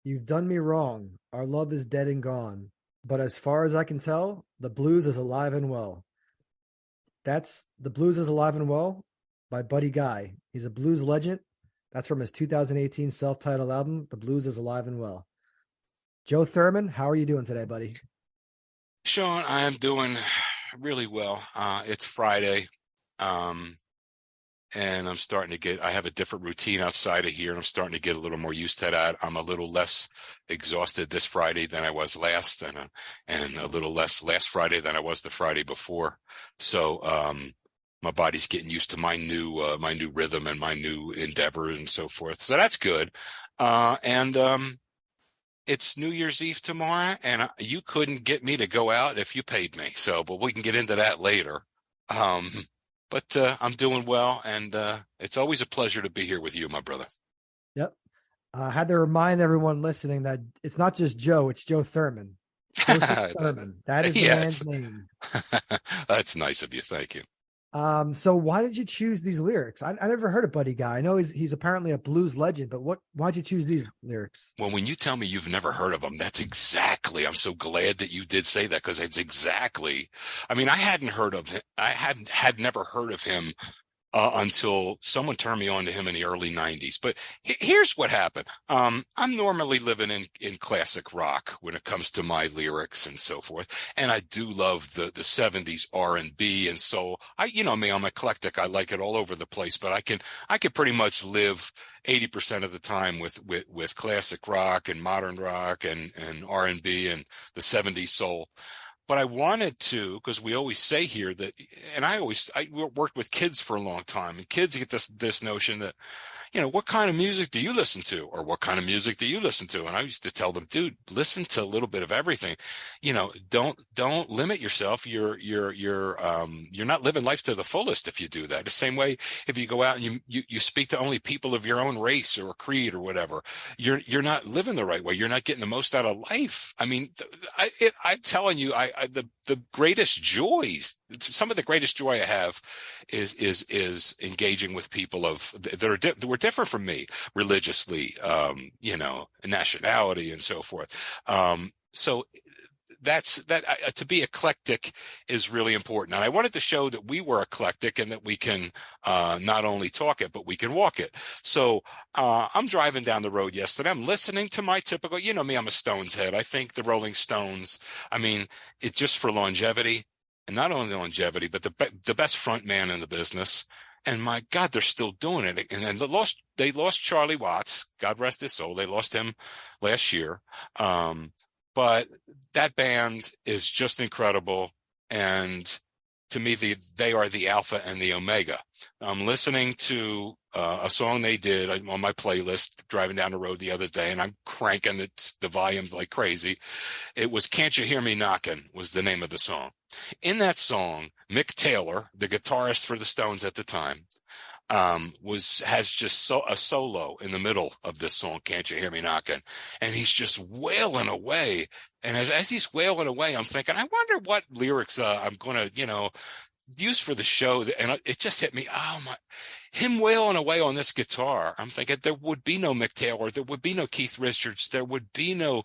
You've done me wrong. Our love is dead and gone. But as far as I can tell, the blues is alive and well. That's The Blues is Alive and Well by Buddy Guy. He's a blues legend. That's from his 2018 self-titled album, The Blues is Alive and Well. Joe Thurman, how are you doing today, buddy? Sean, I am doing really well. It's Friday, um, and I have a different routine outside of here, and I'm starting to get a little more used to that. I'm a little less exhausted this Friday than I was last, and a little less last Friday than I was the Friday before. So, my body's getting used to my new rhythm and my new endeavor and so forth. So that's good. And It's New Year's Eve tomorrow, and you couldn't get me to go out if you paid me. So, but we can get into that later. Um, but I'm doing well, and it's always a pleasure to be here with you, my brother. Yep. I had to remind everyone listening that it's not just Joe, it's Joe Thurman. Joseph Thurman. That is the Yes, man's name. that's nice of you. Thank you. So why did you choose these lyrics? I never heard of Buddy Guy. I know he's apparently a blues legend, but why'd you choose these lyrics? Well, when you tell me you've never heard of him, that's exactly. I'm so glad that you did say that because it's exactly. I mean, I hadn't heard of him. I had never heard of him until someone turned me on to him in the early 90s. But here's what happened. I'm normally living in classic rock when it comes to my lyrics and so forth. And I do love the 70s R&B and soul. You know me, I'm eclectic. I like it all over the place, but I can pretty much live 80% of the time with classic rock and modern rock and R&B and the 70s soul. But I wanted to, because we always say here that, and I worked with kids for a long time, and kids get this notion that, what kind of music do you listen to? Or what kind of music do you listen to? And I used to tell them, dude, listen to a little bit of everything. Don't limit yourself. You're not living life to the fullest if you do that. The same way, if you go out and you speak to only people of your own race or creed or whatever, you're not living the right way. You're not getting the most out of life. I mean, I'm telling you, the greatest joys, some of the greatest joy I have is engaging with people that were different from me religiously, nationality and so forth. So that's that to be eclectic is really important. And I wanted to show that we were eclectic and that we can not only talk it, but we can walk it. So I'm driving down the road yesterday. I'm listening to my typical, you know me, I'm a Stones head. I think the Rolling Stones, I mean, it's just for longevity. And not only longevity, but the best front man in the business. And my God, they're still doing it. And then they lost Charlie Watts. God rest his soul. They lost him last year. But that band is just incredible. And to me, they are the alpha and the omega. I'm listening to a song they did on my playlist driving down the road the other day, and I'm cranking the volumes like crazy. It was Can't You Hear Me Knocking was the name of the song. In that song, Mick Taylor, the guitarist for the Stones at the time, has just a solo in the middle of this song, Can't You Hear Me Knocking? And he's just wailing away. And as he's wailing away, I'm thinking, I wonder what lyrics I'm going to, use for the show. And it just hit me. Oh my, him wailing away on this guitar. I'm thinking there would be no Mick Taylor. There would be no Keith Richards. There would be no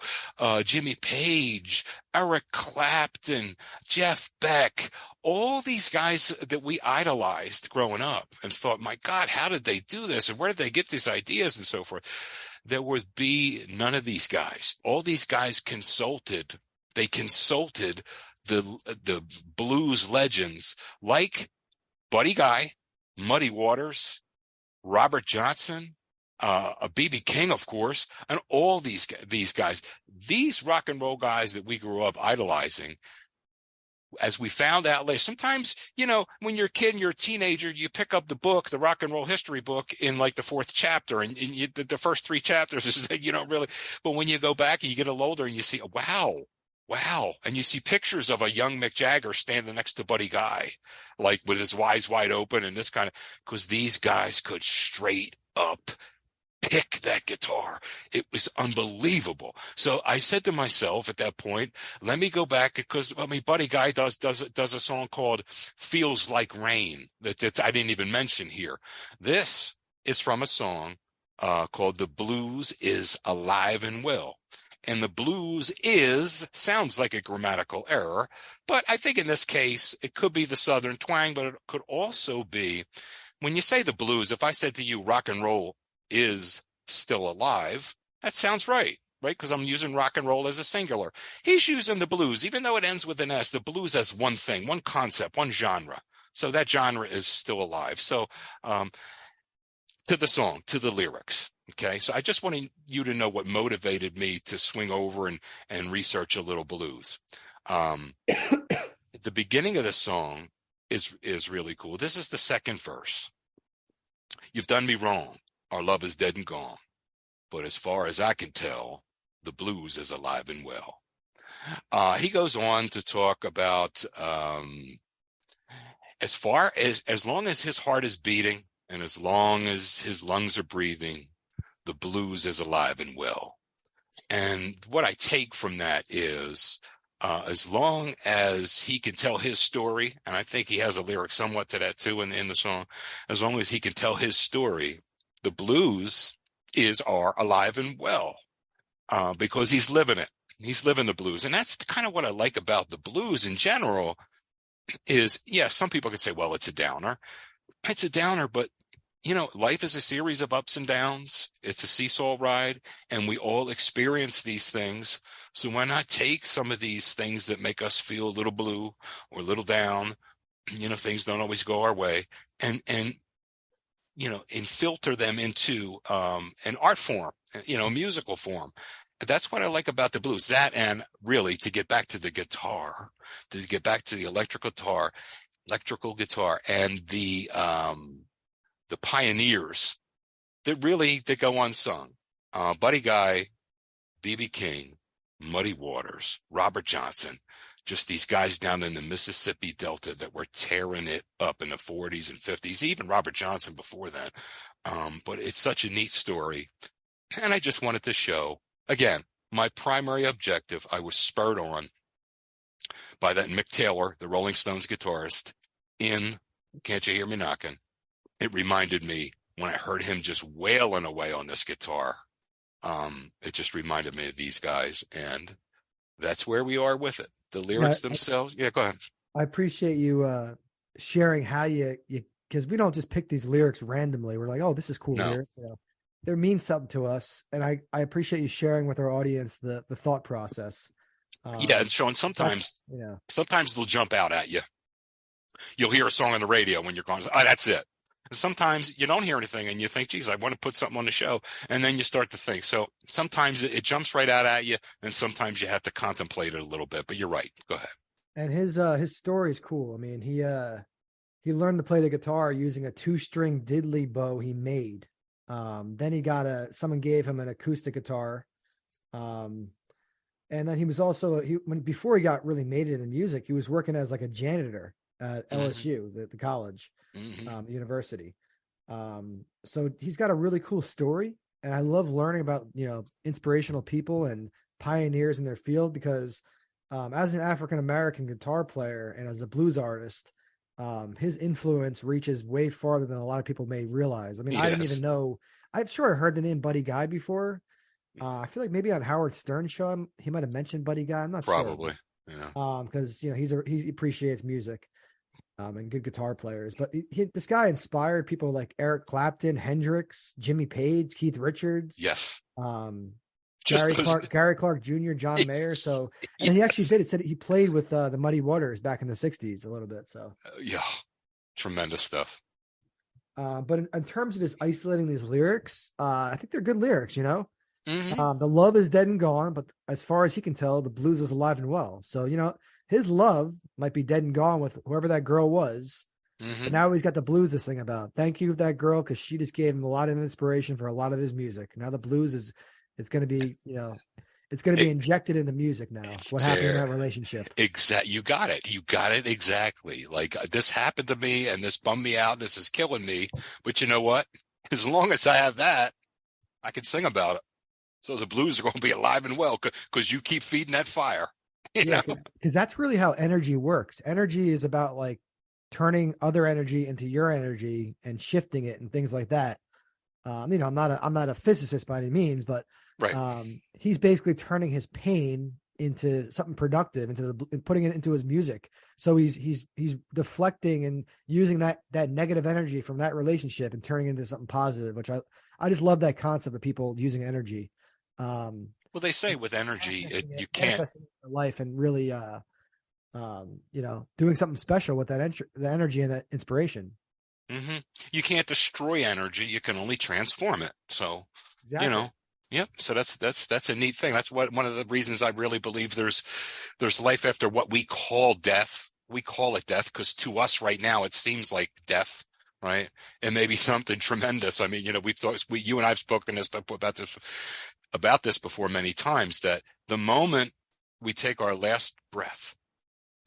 Jimmy Page, Eric Clapton, Jeff Beck, all these guys that we idolized growing up and thought, my God, how did they do this? And where did they get these ideas and so forth? There would be none of these guys. All these guys consulted. They consulted the blues legends like Buddy Guy, Muddy Waters, Robert Johnson, B.B. King, of course, and all these guys, these rock and roll guys that we grew up idolizing. As we found out later, sometimes, when you're a kid and you're a teenager, you pick up the book, the rock and roll history book in like the fourth chapter, and the first three chapters is that you don't really, but when you go back and you get a little older and you see, wow. And you see pictures of a young Mick Jagger standing next to Buddy Guy, like with his eyes wide open and this kind of, because these guys could straight up pick that guitar. It was unbelievable. So I said to myself at that point, let me go back because, Buddy Guy does a song called Feels Like Rain that I didn't even mention here. This is from a song called "The Blues is Alive and Well." And the blues sounds like a grammatical error, but I think in this case, it could be the Southern twang, but it could also be when you say the blues. If I said to you, rock and roll is still alive, that sounds right, right? Because I'm using rock and roll as a singular. He's using the blues, even though it ends with an S, the blues as one thing, one concept, one genre. So that genre is still alive. So, to the song, to the lyrics. Okay. So I just wanted you to know what motivated me to swing over and research a little blues. The beginning of the song is really cool. This is the second verse. You've done me wrong. Our love is dead and gone. But as far as I can tell, the blues is alive and well. He goes on to talk about as long as his heart is beating and as long as his lungs are breathing, the blues is alive and well. And what I take from that is as long as he can tell his story, and I think he has a lyric somewhat to that too in the song, as long as he can tell his story, the blues are alive and well because he's living it. He's living the blues. And that's kind of what I like about the blues in general is, yeah, some people can say, well, it's a downer. It's a downer, but life is a series of ups and downs. It's a seesaw ride, and we all experience these things. So why not take some of these things that make us feel a little blue or a little down? Things don't always go our way, and filter them into an art form, a musical form. That's what I like about the blues. That, and really to get back to the guitar, to get back to the electrical guitar, and the pioneers that go unsung. Buddy Guy, B.B. King, Muddy Waters, Robert Johnson, just these guys down in the Mississippi Delta that were tearing it up in the 40s and 50s, even Robert Johnson before then. But it's such a neat story. And I just wanted to show, again, my primary objective, I was spurred on by that Mick Taylor, the Rolling Stones guitarist, in Can't You Hear Me Knocking? It reminded me when I heard him just wailing away on this guitar. It just reminded me of these guys, and that's where we are with it. The lyrics themselves. Yeah, go ahead. I appreciate you sharing how you because we don't just pick these lyrics randomly. We're like, oh, this is cool lyric. They mean something to us, and I appreciate you sharing with our audience the thought process. Sean, sometimes they'll jump out at you. You'll hear a song on the radio when you're going, oh, that's it. Sometimes you don't hear anything and you think, geez, I want to put something on the show. And then you start to think. So sometimes it jumps right out at you, and sometimes you have to contemplate it a little bit. But you're right. Go ahead. And his story is cool. I mean, he learned to play the guitar using a 2-string diddley bow he made. Then he got someone gave him an acoustic guitar. And then he was also before he got really made it in music, he was working as like a janitor at LSU, the college. University. So he's got a really cool story, and I love learning about inspirational people and pioneers in their field because as an African American guitar player and as a blues artist, his influence reaches way farther than a lot of people may realize. I mean, I didn't even know. I'm sure I heard the name Buddy Guy before. I feel like maybe on Howard Stern's show he might have mentioned Buddy Guy. I'm not probably sure. Because he appreciates music. And good guitar players, but this guy inspired people like Eric Clapton, Hendrix, Jimmy Page, Keith Richards. Yes. Gary Clark Jr., John Mayer. So, and he actually said he played with the Muddy Waters back in the 60s a little bit. So, tremendous stuff. But in terms of just isolating these lyrics, I think they're good lyrics, Mm-hmm. The love is dead and gone, but as far as he can tell, the blues is alive and well. So, his love might be dead and gone with whoever that girl was. Mm-hmm. But now he's got the blues to sing about. Thank you, that girl, because she just gave him a lot of inspiration for a lot of his music. Now the blues it's going to be, it's going to be injected in the music now. What happened in that relationship? Exactly. You got it. Exactly. Like this happened to me and this bummed me out. This is killing me. But you know what? As long as I have that, I can sing about it. So the blues are going to be alive and well because you keep feeding that fire. Because that's really how energy works. Energy is about like turning other energy into your energy and shifting it and things like that. I'm not a physicist by any means, but Right. he's basically turning his pain into something productive, and putting it into his music. So he's deflecting and using that negative energy from that relationship and turning it into something positive, which I just love that concept of people using energy. Well, they say with energy, you can't. Manifesting in life and really, doing something special with the energy and that inspiration. hmm You can't destroy energy. You can only transform it. So, you Exactly. know, yep. So that's a neat thing. That's one of the reasons I really believe there's life after what we call death. We call it death because to us right now it seems like death, right? It may be something tremendous. I mean, you and I've spoken about this before many times, that the moment we take our last breath,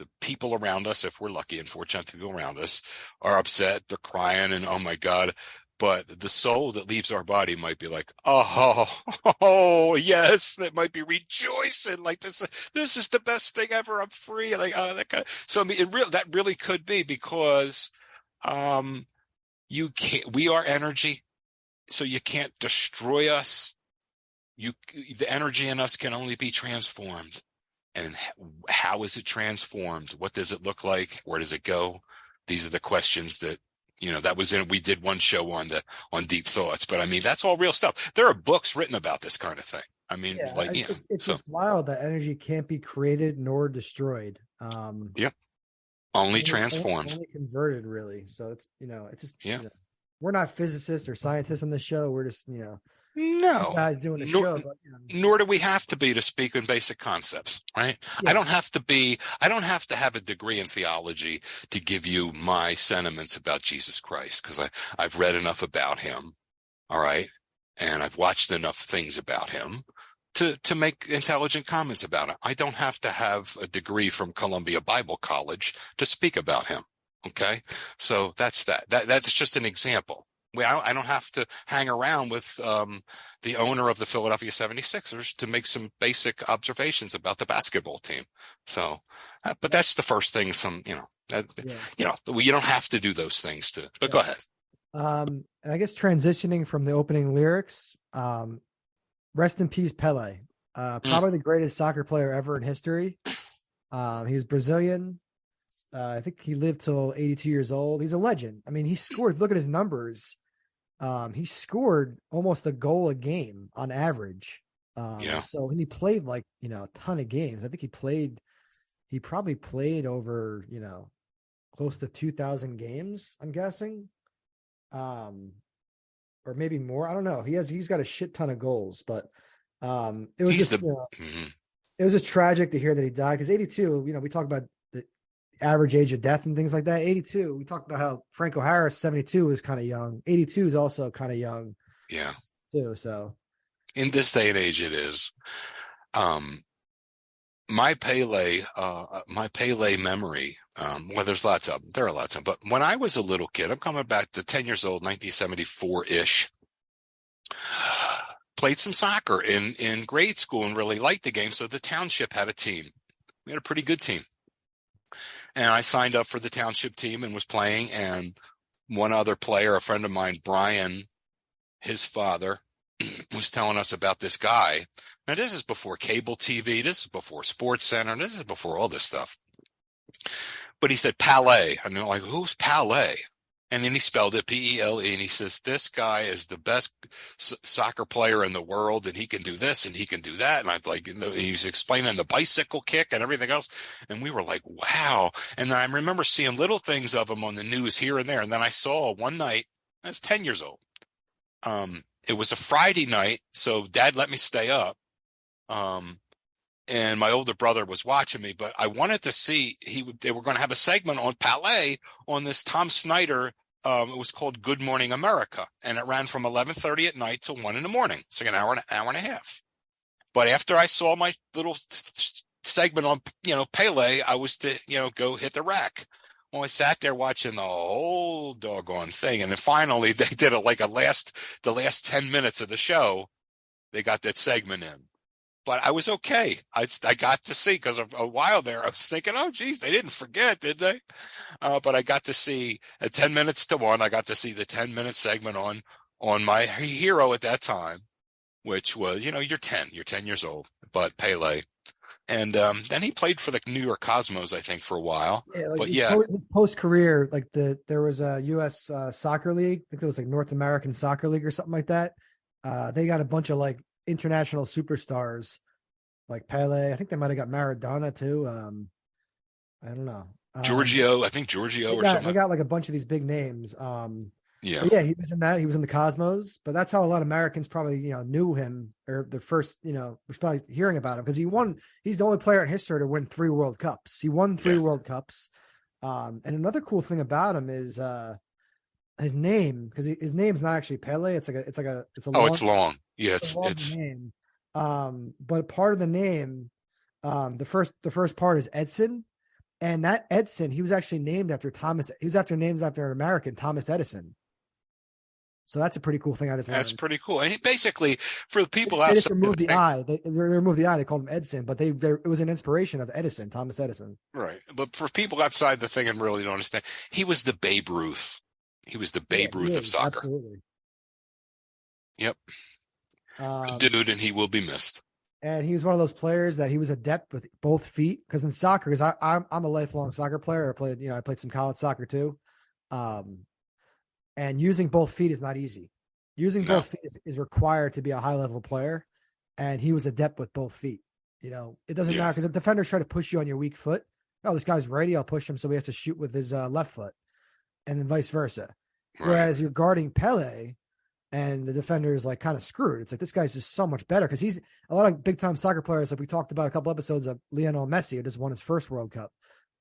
the people around us, if we're lucky and fortunate, people around us are upset, they're crying, and oh my God. But the soul that leaves our body might be like, oh, yes, that might be rejoicing. Like this is the best thing ever. I'm free. Like, oh, that kind of, so I mean, that really could be because, we are energy, so you can't destroy us. The energy in us can only be transformed. And how is it transformed? What does it look like? Where does it go? These are the questions that, we did one show on deep thoughts, but I mean, that's all real stuff. There are books written about this kind of thing. I mean, Yeah, it's just wild that energy can't be created nor destroyed. Yep. Only Only, transformed. only converted, really. So it's just, Yeah. we're not physicists or scientists on the show. We're just, two No, guys doing a show. But nor do we have to be to speak in basic concepts, right? I yeah, don't have to have a degree in theology to give you my sentiments about Jesus Christ, because I've read enough about him. All right. And I've watched enough things about him to make intelligent comments about it. I don't have to have a degree from Columbia Bible College to speak about him. Okay. So that's that's just an example. I don't have to hang around with the owner of the Philadelphia 76ers to make some basic observations about the basketball team. So, but that's the first thing. yeah, You don't have to do those things but yeah. go ahead. And I guess transitioning from the opening lyrics, rest in peace, Pelé. Mm, Probably the greatest soccer player ever in history. He was Brazilian. I think he lived till 82 years old. He's a legend. I mean, he scored. Look at his numbers. He scored almost a goal a game on average. yeah. So and he played like a ton of games. I think he probably played over close to 2,000 games. I'm guessing, or maybe more. I don't know. He's got a shit ton of goals, but it was He's just the, mhm. it was just tragic to hear that he died because 82. We talk about the average age of death and things like that. 82. We talked about how Franco Harris 72 is kind of young. 82 is also kind of young Yeah. too. So In this day and age, it is. Um, my Pele memory. Well, there's lots of them. There are lots of them. But when I was a little kid, I'm coming back to 10 years old, 1974-ish, played some soccer in grade school and really liked the game. So the township had a team. We had a pretty good team. And I signed up for the township team and was playing. And one other player, a friend of mine, Brian, his father, was telling us about this guy. Now, this is before cable TV. This is before Sports Center. This is before all this stuff. But he said Pelé. And they're like, who's Pelé? And then he spelled it P-E-L-E. And he says, this guy is the best soccer player in the world. And he can do this and he can do that. And I like, he's explaining the bicycle kick and everything else. And we were like, wow. And I remember seeing little things of him on the news here and there. And then I saw one night, I was 10 years old. It was a Friday night, so Dad let me stay up. And my older brother was watching me, but I wanted to see they were going to have a segment on Pelé on this Tom Snyder. It was called Good Morning America, and it ran from 11:30 at night till 1 a.m. So an hour and a half. But after I saw my little segment on Pelé, I was to go hit the rack. Well, I sat there watching the whole doggone thing, and then finally they did the last 10 minutes of the show. They got that segment in, but I was okay. I got to see, because of a while there I was thinking, oh geez, they didn't forget, did they? But I got to see at 10 minutes to 1. I got to see the 10-minute segment on on my hero at that time, which was, you're 10 years old, but Pelé. And then he played for the New York Cosmos, I think, for a while. Yeah, like But yeah, his post career, like there was a U.S. Soccer league. I think it was like North American Soccer League or something like that. They got a bunch of like international superstars, like Pele. I think they might have got Maradona too. I don't know. Giorgio, I think Giorgio They or got they something. got like a bunch of these big names. Yeah. But yeah, he was in that. He was in the Cosmos. But that's how a lot of Americans probably knew him, or the first was probably hearing about him because he won. He's the only player in history to win 3 World Cups. He won three Yeah. World Cups. And another cool thing about him is his name, because his name's not actually Pele. It's a Oh, it's long long. Yeah, a long it's name. But part of the name, the first part is Edson, and that Edson, he was actually named after Thomas. He was named after an American, Thomas Edison. So that's a pretty cool thing I just that's learned. pretty cool. And basically, for the people They just outside of removed the the thing, I. They removed the I. They called him Edson, but it was an inspiration of Edison, Thomas Edison. right? But for people outside the thing and really don't understand, he was the Babe Ruth. He was the Yeah, Babe he Ruth of is soccer. absolutely. Yep, Um, dude, and he will be missed. and he was one of those players that he was adept with both feet. Because in soccer, because I'm a lifelong soccer player. I played some college soccer too. Um, and using both feet is not easy. Using No, both feet is required to be a high level player, and he was adept with both feet. It doesn't yeah, matter because the defenders try to push you on your weak foot. Oh, this guy's righty. I'll push him, so he has to shoot with his left foot, and then vice versa. right. Whereas you're guarding Pele, and the defender is like kind of screwed. It's like this guy's just so much better because he's a lot of big time soccer players. Like we talked about a couple episodes of Lionel Messi, who just won his first World Cup.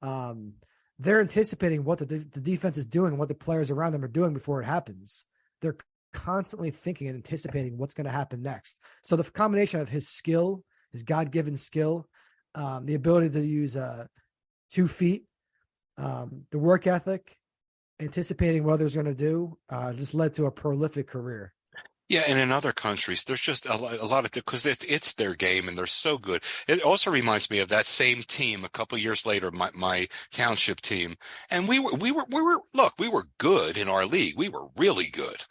Um, they're anticipating what the defense is doing and what the players around them are doing before it happens. They're constantly thinking and anticipating what's going to happen next. So the combination of his skill, his God given skill, the ability to use 2 feet, the work ethic, anticipating what others going to do, just led to a prolific career. Yeah, and in other countries, there's just a lot of because it's their game and they're so good. It also reminds me of that same team a couple of years later, my township team, and we were look, we were good in our league. We were really good.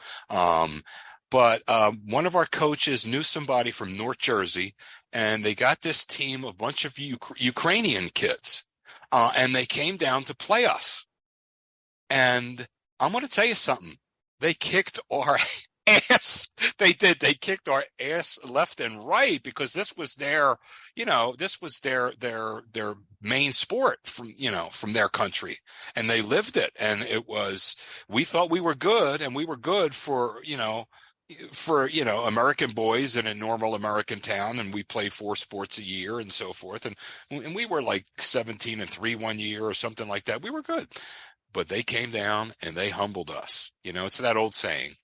But one of our coaches knew somebody from North Jersey, and they got this team, a bunch of Ukrainian kids, and they came down to play us. And I'm going to tell you something. They kicked our ass. They did. They kicked our ass left and right because this was their main sport from their country, and they lived it. And we thought we were good, and we were good for American boys in a normal American town, and we play 4 sports a year and so forth. And we were like 17-3 one year or something like that. We were good. But they came down and they humbled us. It's that old saying,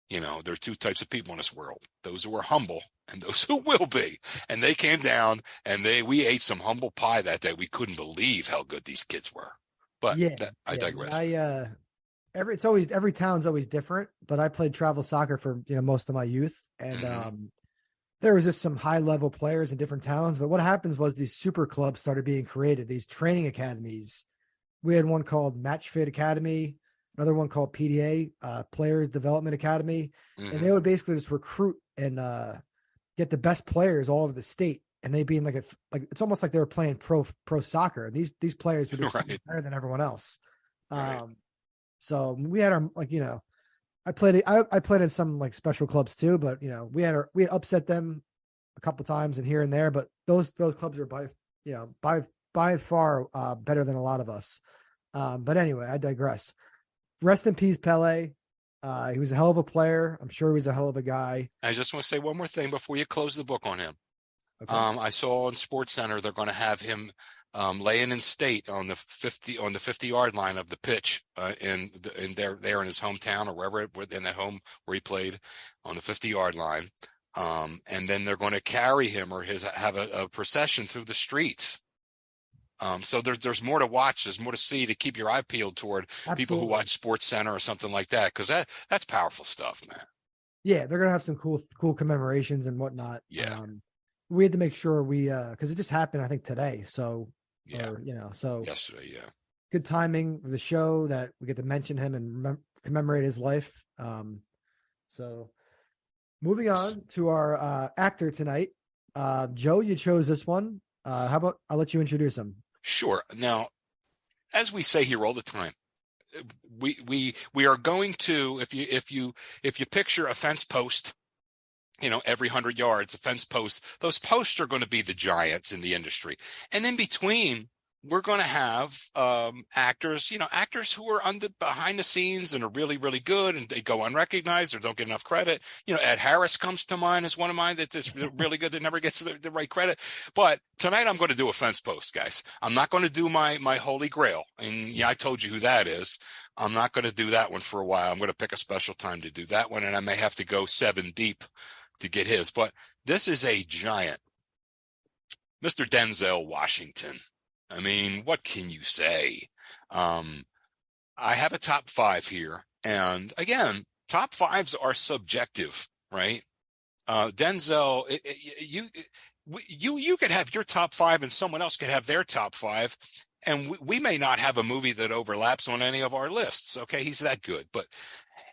there are 2 types of people in this world, those who are humble and those who will be. And they came down and we ate some humble pie that day. We couldn't believe how good these kids were. But Yeah, I yeah. digress. Every town's always different, but I played travel soccer for most of my youth, and Mm-hmm. there was just some high level players in different towns. But what happens was these super clubs started being created, these training academies. We had one called Match Fit Academy, another one called PDA, Players Development Academy, and they Mm-hmm. would basically just recruit and get the best players all over the state. And they being like it's almost like they were playing pro soccer. These players were just so much Right. better than everyone else. Right. So we had our I played in some like special clubs too, but we had upset them a couple times and here and there, but those clubs are by far better than a lot of us. But anyway, I digress. Rest in peace, Pele. He was a hell of a player. I'm sure he was a hell of a guy. I just want to say one more thing before you close the book on him. Okay. I saw on Sports Center they're going to have him laying in state on the 50-yard line of the pitch in there in his hometown or wherever in the home where he played on the 50-yard line. And then they're going to carry him or have a procession through the streets. So there's more to watch. There's more to see to keep your eye peeled toward people who Absolutely. watch Sports Center or something like that because that's powerful stuff, man. Yeah, they're gonna have some cool commemorations and whatnot. Yeah, We had to make sure we because it just happened I think today. So yeah. so Yesterday, yeah. good timing for the show that we get to mention him and commemorate his life. So moving on to our actor tonight. Joe, you chose this one. How about I'll let you introduce him? Sure. Now, as we say here all the time, we are going to, if you picture a fence post, every 100 yards, a fence post, those posts are going to be the giants in the industry. And in between, we're going to have actors who are behind the scenes and are really, really good, and they go unrecognized or don't get enough credit. Ed Harris comes to mind as one of mine that's really good that never gets the right credit. But tonight I'm going to do a fence post, guys. I'm not going to do my holy grail. And I told you who that is. I'm not going to do that one for a while. I'm going to pick a special time to do that one, and I may have to go 7 deep to get his. But this is a giant, Mr. Denzel Washington. I mean, what can you say? I have a top 5 here. And again, top 5s are subjective, right? Denzel, you could have your top 5 and someone else could have their top 5. And we may not have a movie that overlaps on any of our lists. Okay. He's that good. But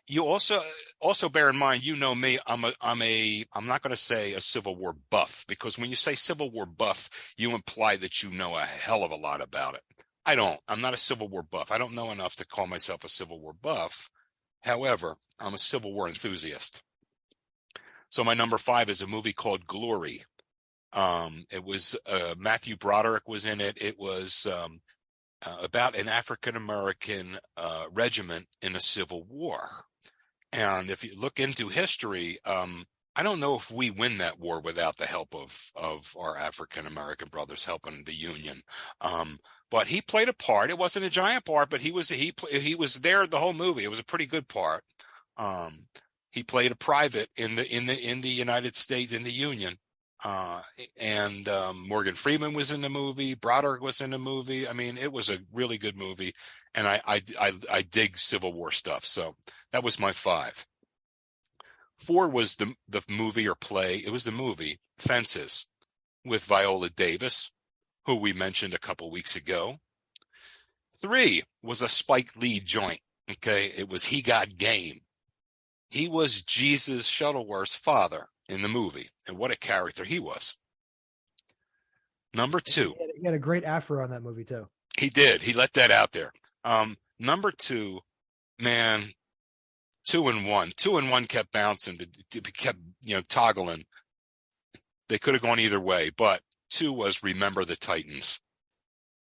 you also bear in mind, me, I'm not going to say a Civil War buff, because when you say Civil War buff, you imply that you know a hell of a lot about it. I don't. I'm not a Civil War buff. I don't know enough to call myself a Civil War buff. However, I'm a Civil War enthusiast. So my number 5 is a movie called Glory. It was Matthew Broderick was in it. It was about an African-American regiment in a civil war. And if you look into history, I don't know if we win that war without the help of our African-American brothers helping the Union. But he played a part. It wasn't a giant part, but he was there the whole movie. It was a pretty good part. He played a private in the United States, in the Union. And Morgan Freeman was in the movie. Broderick was in the movie. I mean, it was a really good movie, and I dig Civil War stuff. So that was my 5. 4 was the movie or play. It was the movie Fences with Viola Davis, who we mentioned a couple weeks ago. 3 was a Spike Lee joint. Okay, it was He Got Game. He was Jesus Shuttleworth's father in the movie, and what a character he was. Number 2. He had a great afro on that movie too. He did. He let that out there. Number 2, man, 2 and 1. 2 and 1 kept bouncing, kept toggling. They could have gone either way, but 2 was Remember the Titans.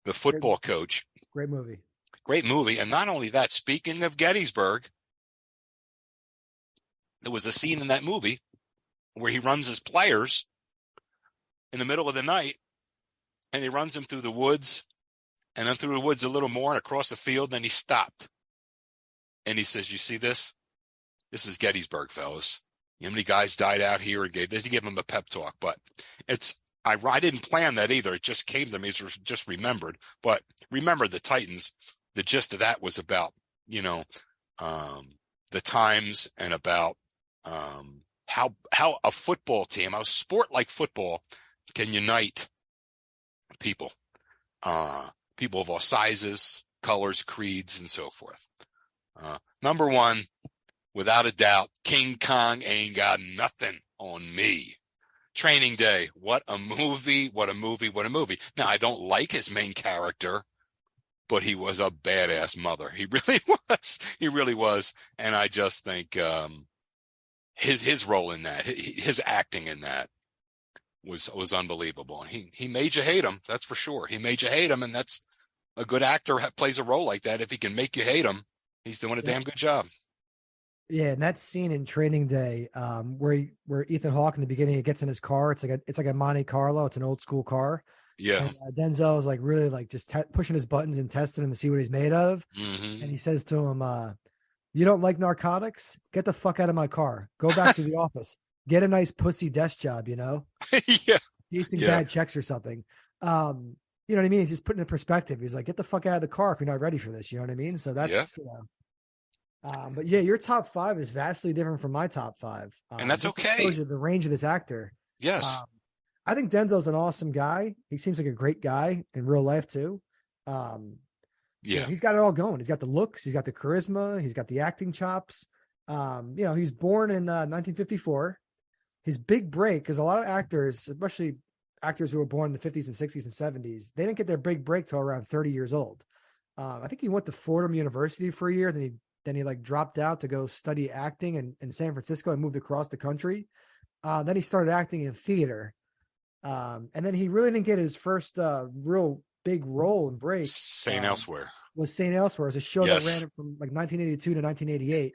The football coach. Great movie. Great movie. And not only that, speaking of Gettysburg, there was a scene in that movie where he runs his players in the middle of the night, and he runs them through the woods, and then through the woods a little more and across the field, and he stopped. And he says, "You see this? This is Gettysburg, fellas. You know how many guys died out here?" And he gave him a pep talk. But I didn't plan that either. It just came to me, just remembered. But Remember the Titans, the gist of that was about, the times and about how a football team, a sport like football, can unite people of all sizes, colors, creeds, and so forth. Number 1, without a doubt, King Kong ain't got nothing on me. Training Day, what a movie, what a movie, what a movie. Now, I don't like his main character, but he was a badass mother. He really was. He really was. And I just think his role in that, his acting in that was unbelievable. And he made you hate him, that's for sure. He made you hate him, and that's a good actor plays a role like that. If he can make you hate him, he's doing a damn good job. Yeah, and that scene in Training Day, where Ethan Hawke in the beginning, he gets in his car. It's like a Monte Carlo. It's an old school car. Yeah. And, Denzel is like really like just pushing his buttons and testing him to see what he's made of. Mm-hmm. And he says to him, "You don't like narcotics? Get the fuck out of my car. Go back to the office. Get a nice pussy desk job. Yeah. Decent bad checks or something." You know what I mean? He's just putting it in perspective. He's like, "Get the fuck out of the car if you're not ready for this." You know what I mean? So that's but yeah, your top 5 is vastly different from my top 5. And that's okay. Shows you the range of this actor. Yes. I think Denzel's an awesome guy. He seems like a great guy in real life too. He's got it all going. He's got the looks, he's got the charisma, he's got the acting chops. He was born in 1954. His big break, because a lot of actors, especially actors who were born in the 50s and 60s and 70s, they didn't get their big break till around 30 years old. I think he went to Fordham University for a year, then he like dropped out to go study acting in San Francisco and moved across the country. Then he started acting in theater. And then he really didn't get his first real big role and break. St. Elsewhere. Was St. Elsewhere. It was a show that ran from like 1982 to 1988.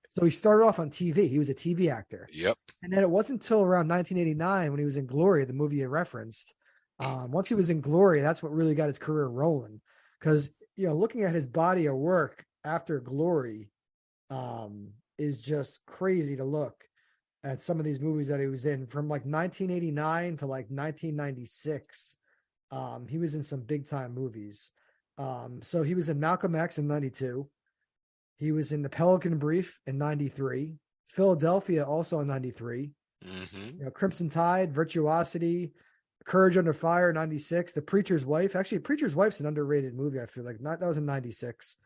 So he started off on TV. He was a TV actor. Yep. And then it wasn't until around 1989 when he was in Glory, the movie you referenced. Once he was in Glory, that's what really got his career rolling. Because, looking at his body of work after Glory is just crazy to look at some of these movies that he was in from like 1989 to like 1996. He was in some big time movies. So he was in Malcolm X in 92. He was in The Pelican Brief in 93. Philadelphia also in 93. Mm-hmm. Crimson Tide, Virtuosity, Courage Under Fire, 96. The Preacher's Wife. Actually, Preacher's Wife's an underrated movie, I feel like. That was in 96.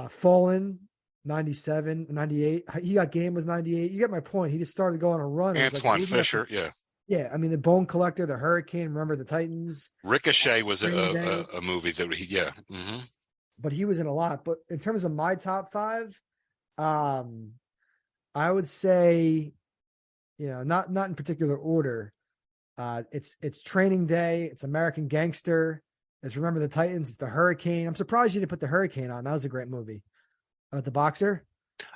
Fallen, 97, 98. He Got Game was 98. You get my point. He just started going on a run. Antoine Fisher, yeah. Yeah, I mean, The Bone Collector, The Hurricane, Remember the Titans. Ricochet was a movie that yeah. Mm-hmm. But he was in a lot. But in terms of my top five, I would say, not in particular order. It's Training Day. It's American Gangster. It's Remember the Titans. It's The Hurricane. I'm surprised you didn't put The Hurricane on. That was a great movie. The Boxer.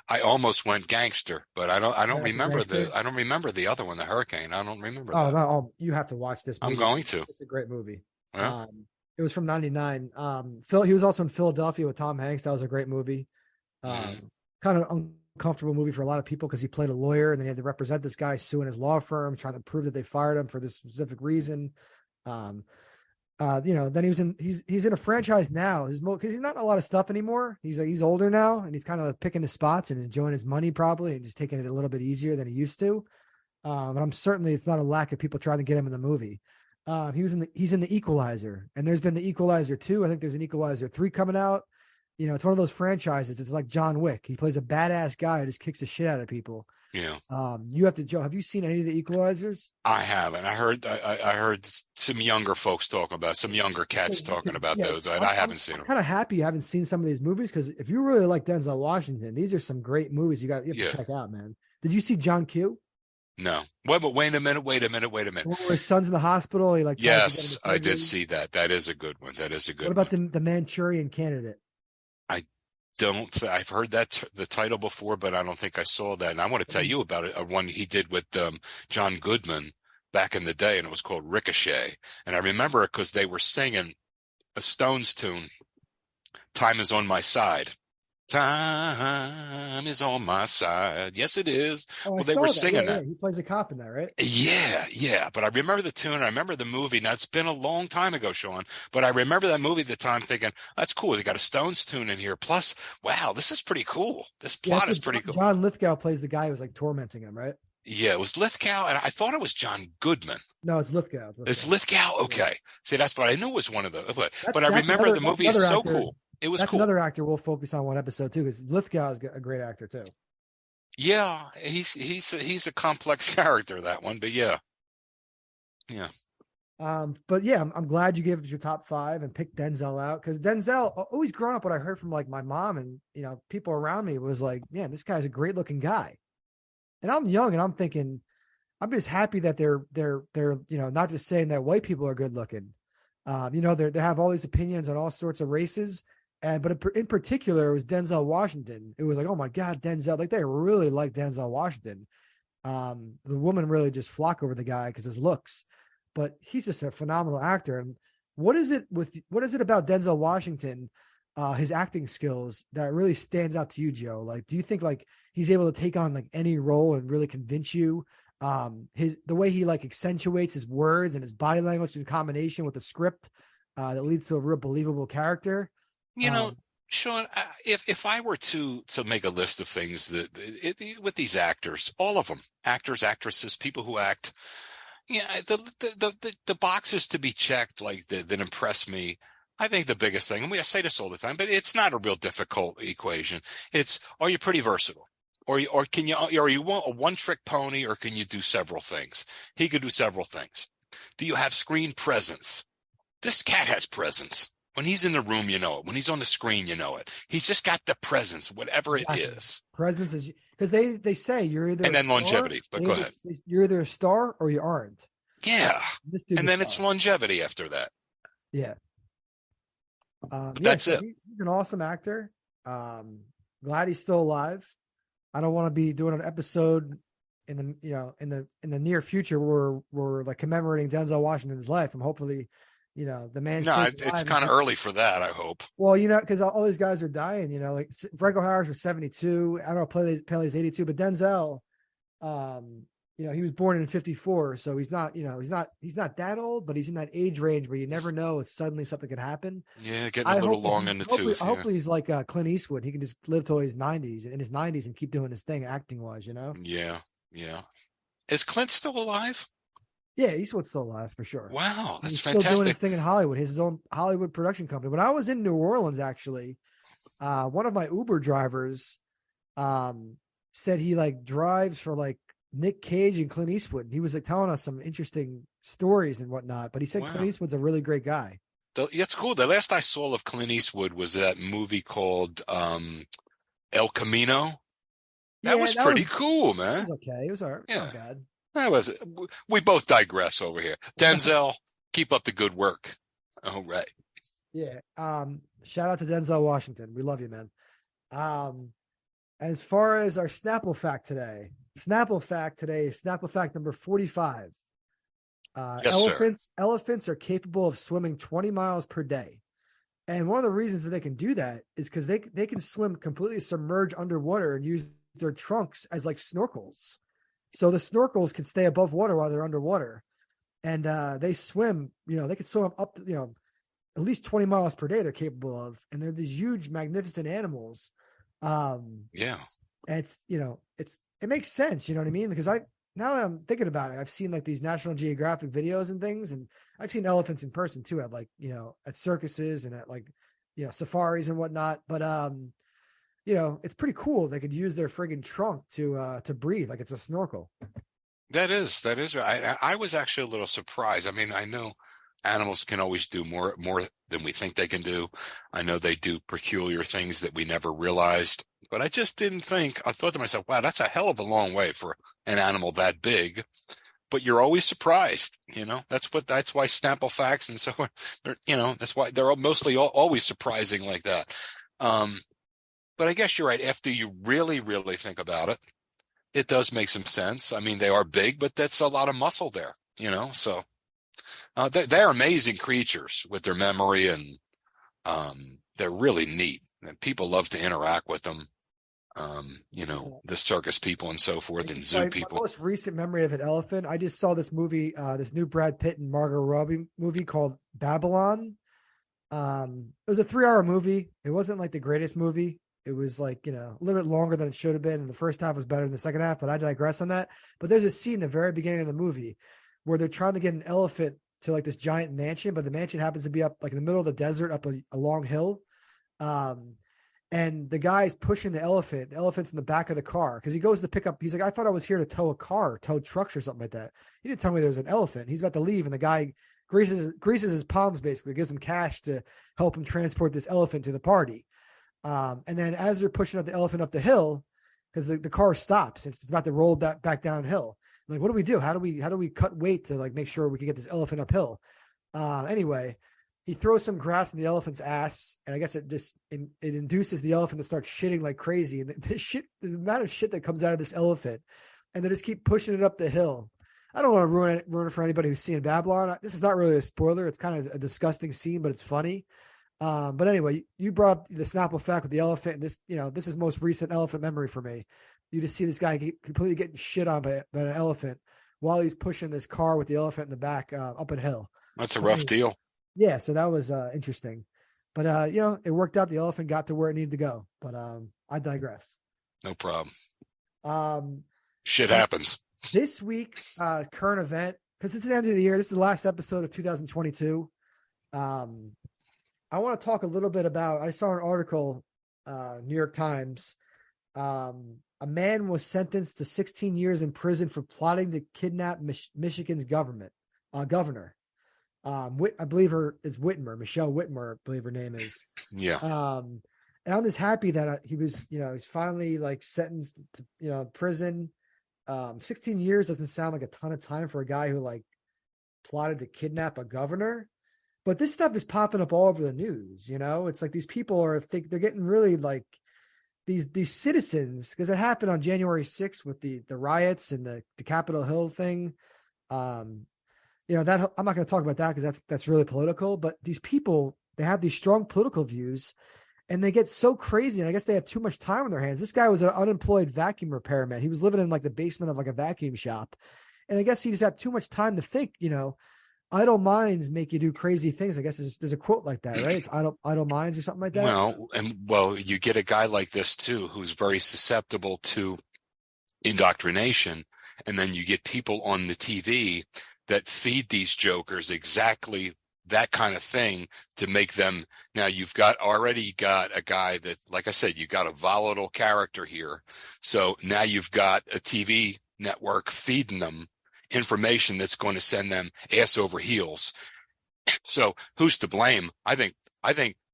I almost went Gangster, but I don't remember Gangster? I don't remember the other one, The Hurricane. I don't remember that. No, you have to watch this movie. I'm going to. It's a great movie. Yeah. It was from 99. He was also in Philadelphia with Tom Hanks. That was a great movie. Kind of uncomfortable movie for a lot of people because he played a lawyer and they had to represent this guy suing his law firm, trying to prove that they fired him for this specific reason. Then he's in a franchise now. Because he's not in a lot of stuff anymore. He's older now and he's kind of picking his spots and enjoying his money probably and just taking it a little bit easier than he used to. But I'm certainly it's not a lack of people trying to get him in the movie. He's in the Equalizer, and there's been the Equalizer 2. I think there's an Equalizer 3 coming out. It's one of those franchises. It's like John Wick. He plays a badass guy who just kicks the shit out of people. Yeah. Joe, have you seen any of the Equalizers? I haven't. I heard some younger folks talking about some younger cats talking about those. I haven't seen them. I'm kind of happy you haven't seen some of these movies because if you really like Denzel Washington, these are some great movies you have to check out, man. Did you see John Q? No. Wait a minute. Where his son's in the hospital. Yes, I did see that. That is a good one. What about the Manchurian Candidate? I've heard the title before, but I don't think I saw that. And I want to tell you about it. One he did with John Goodman back in the day, and it was called Ricochet. And I remember it because they were singing a Stones tune, "Time Is on My Side." Time is on my side. Yes, it is. Well, they were singing that. He plays a cop in that, right? Yeah. But I remember the tune. I remember the movie. Now, it's been a long time ago, Sean, but I remember that movie at the time thinking, that's cool. They got a Stones tune in here. Plus, wow, this is pretty cool. This plot is pretty cool. John Lithgow plays the guy who's like tormenting him, right? Yeah, it was Lithgow, and I thought it was John Goodman. No, it's Lithgow. It's Lithgow? Okay. See, that's what I knew was one of the. But I remember the movie is so cool. It was cool. Another actor we'll focus on one episode too, because Lithgow is a great actor too. Yeah, he's a complex character, that one, but yeah. But yeah, I'm glad you gave it your top five and picked Denzel out because Denzel, always growing up, what I heard from like my mom and people around me was like, man, this guy's a great looking guy. And I'm young and I'm thinking, I'm just happy that they're not just saying that white people are good looking. They have all these opinions on all sorts of races. But in particular, it was Denzel Washington. It was like, oh my God, Denzel! Like they really like Denzel Washington. The woman really just flock over the guy because his looks, but he's just a phenomenal actor. And what is it about Denzel Washington, his acting skills that really stands out to you, Joe? Like, do you think like he's able to take on like any role and really convince you? The way he like accentuates his words and his body language in combination with the script that leads to a real believable character. Sean, if I were to make a list of things with these actors, all of them, actors, actresses, people who act, the boxes to be checked, like that impress me. I think the biggest thing, and I say this all the time, but it's not a real difficult equation. It's, are you pretty versatile? Or can you, are you a one-trick pony, or can you do several things? He could do several things. Do you have screen presence? This cat has presence. When he's in the room, you know it. When he's on the screen, you know it. He's just got the presence, whatever it Exactly. is. Presence is because they say you're either And a then star, longevity, but go ahead. you're either a star or you aren't. Yeah. This dude's And a then it's star. longevity after that. Yeah. But Yeah, that's so it. he's an awesome actor. Glad he's still alive. I don't want to be doing an episode in the in the near future where we're like commemorating Denzel Washington's life. I'm hopefully, the man No, stays it's alive. kind of early for that, I hope. Well, because all these guys are dying. Like Franco Harris was 72. I don't know, Pele's 82, but Denzel, he was born in 54, so he's not that old, but he's in that age range where you never know if suddenly something could happen. Yeah, getting a little long in the tooth. Hopefully he's like Clint Eastwood. He can just live till he's 90s and keep doing his thing acting wise, Yeah, yeah. Is Clint still alive? Yeah, Eastwood's still alive for sure. Wow, that's He's fantastic. still doing his thing in Hollywood, his own Hollywood production company. When I was in New Orleans, actually, one of my Uber drivers said he like drives for like Nick Cage and Clint Eastwood. He was like telling us some interesting stories and whatnot, but he said Clint Eastwood's a really great guy. It's cool. The last I saw of Clint Eastwood was that movie called El Camino. That was pretty cool, man. It was okay. It was all right. Yeah. Not bad. We both digress over here. Denzel, keep up the good work. All right. Yeah. Shout out to Denzel Washington. We love you, man. As far as our Snapple fact today is Snapple fact number 45. Yes, elephants are capable of swimming 20 miles per day. And one of the reasons that they can do that is because they can swim completely submerged underwater and use their trunks as like snorkels. So the snorkels can stay above water while they're underwater. And they swim, they can swim up to, at least 20 miles per day they're capable of. And they're these huge, magnificent animals. Yeah. And it makes sense, you know what I mean? Because now that I'm thinking about it, I've seen like these National Geographic videos and things, and I've seen elephants in person too at like, at circuses and at like, safaris and whatnot. But, it's pretty cool. They could use their friggin' trunk to breathe like it's a snorkel. That is right. I was actually a little surprised. I mean, I know animals can always do more than we think they can do. I know they do peculiar things that we never realized, but I just didn't think. I thought to myself, wow, that's a hell of a long way for an animal that big. But you're always surprised, That's why Snapple facts and so on, that's why they're mostly always surprising like that. But I guess you're right. After you really, really think about it, it does make some sense. I mean, they are big, but that's a lot of muscle there, So they're amazing creatures with their memory, and they're really neat. And people love to interact with them. The circus people and so forth, and zoo people. My most recent memory of an elephant, I just saw this movie, this new Brad Pitt and Margot Robbie movie called Babylon. It was a 3-hour movie. It wasn't like the greatest movie. It was like, a little bit longer than it should have been. And the first half was better than the second half, but I digress on that. But there's a scene in the very beginning of the movie where they're trying to get an elephant to like this giant mansion, but the mansion happens to be up like in the middle of the desert, up a long hill. And the guy's pushing the elephant. The elephant's in the back of the car because he goes to pick up. He's like, I thought I was here to tow a car, tow trucks or something like that. He didn't tell me there was an elephant. He's about to leave, and the guy greases his palms, basically gives him cash to help him transport this elephant to the party. And then as they're pushing the elephant up the hill, because the car stops, it's about to roll that back downhill. Like, what do we do? How do we cut weight to like make sure we can get this elephant uphill? Anyway, he throws some grass in the elephant's ass, and I guess it induces the elephant to start shitting like crazy. And the amount of shit that comes out of this elephant, and they just keep pushing it up the hill. I don't want to ruin it for anybody who's seen Babylon. This is not really a spoiler. It's kind of a disgusting scene, but it's funny. But anyway, you brought up the Snapple fact with the elephant. And this is most recent elephant memory for me. You just see this guy completely getting shit on by an elephant while he's pushing this car with the elephant in the back up a hill. That's a rough deal. Yeah, so that was interesting. But it worked out. The elephant got to where it needed to go. But I digress. No problem. Shit happens. This week, current event, because it's the end of the year. This is the last episode of 2022. I want to talk a little bit about. I saw an article, New York Times. A man was sentenced to 16 years in prison for plotting to kidnap Michigan's governor. I believe her is Whitmer, Michelle Whitmer, I believe her name is. Yeah. And I'm just happy that he was, he's finally like sentenced to, prison. 16 years doesn't sound like a ton of time for a guy who like plotted to kidnap a governor. But this stuff is popping up all over the news. It's like these people they're getting really like these citizens, because it happened on January 6th with the riots and the Capitol Hill thing. That I'm not going to talk about that because that's really political. But these people, they have these strong political views, and they get so crazy. And I guess they have too much time on their hands. This guy was an unemployed vacuum repairman. He was living in like the basement of like a vacuum shop, and I guess he just had too much time to think. Idle minds make you do crazy things. I guess there's a quote like that, right? It's idle minds or something like that. Well, you get a guy like this too, who's very susceptible to indoctrination. And then you get people on the TV that feed these jokers exactly that kind of thing to make them. Now you've already got a guy that, like I said, you've got a volatile character here. So now you've got a TV network feeding them information that's going to send them ass over heels. So who's to blame? I think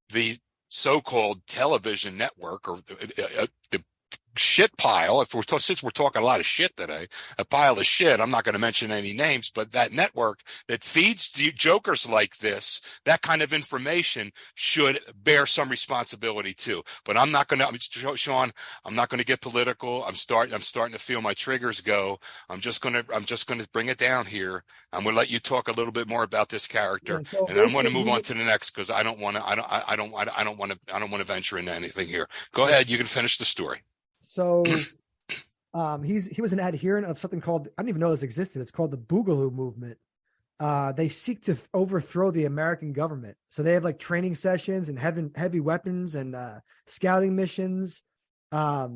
the so-called television network, or the shit pile, since we're talking a lot of shit today, a pile of shit, I'm not going to mention any names, but that network that feeds jokers like this, that kind of information, should bear some responsibility too. But I'm not going to, Sean, I'm not going to get political. I'm starting to feel my triggers go. I'm just going to bring it down here. I'm going to let you talk a little bit more about this character, Yeah, so and then I'm going to move on to the next, because I don't want to venture into anything here. Go ahead. You can finish the story. So he was an adherent of something called, I didn't even know this existed. It's called the Boogaloo movement. They seek to overthrow the American government. So they have like training sessions and heavy weapons and scouting missions. But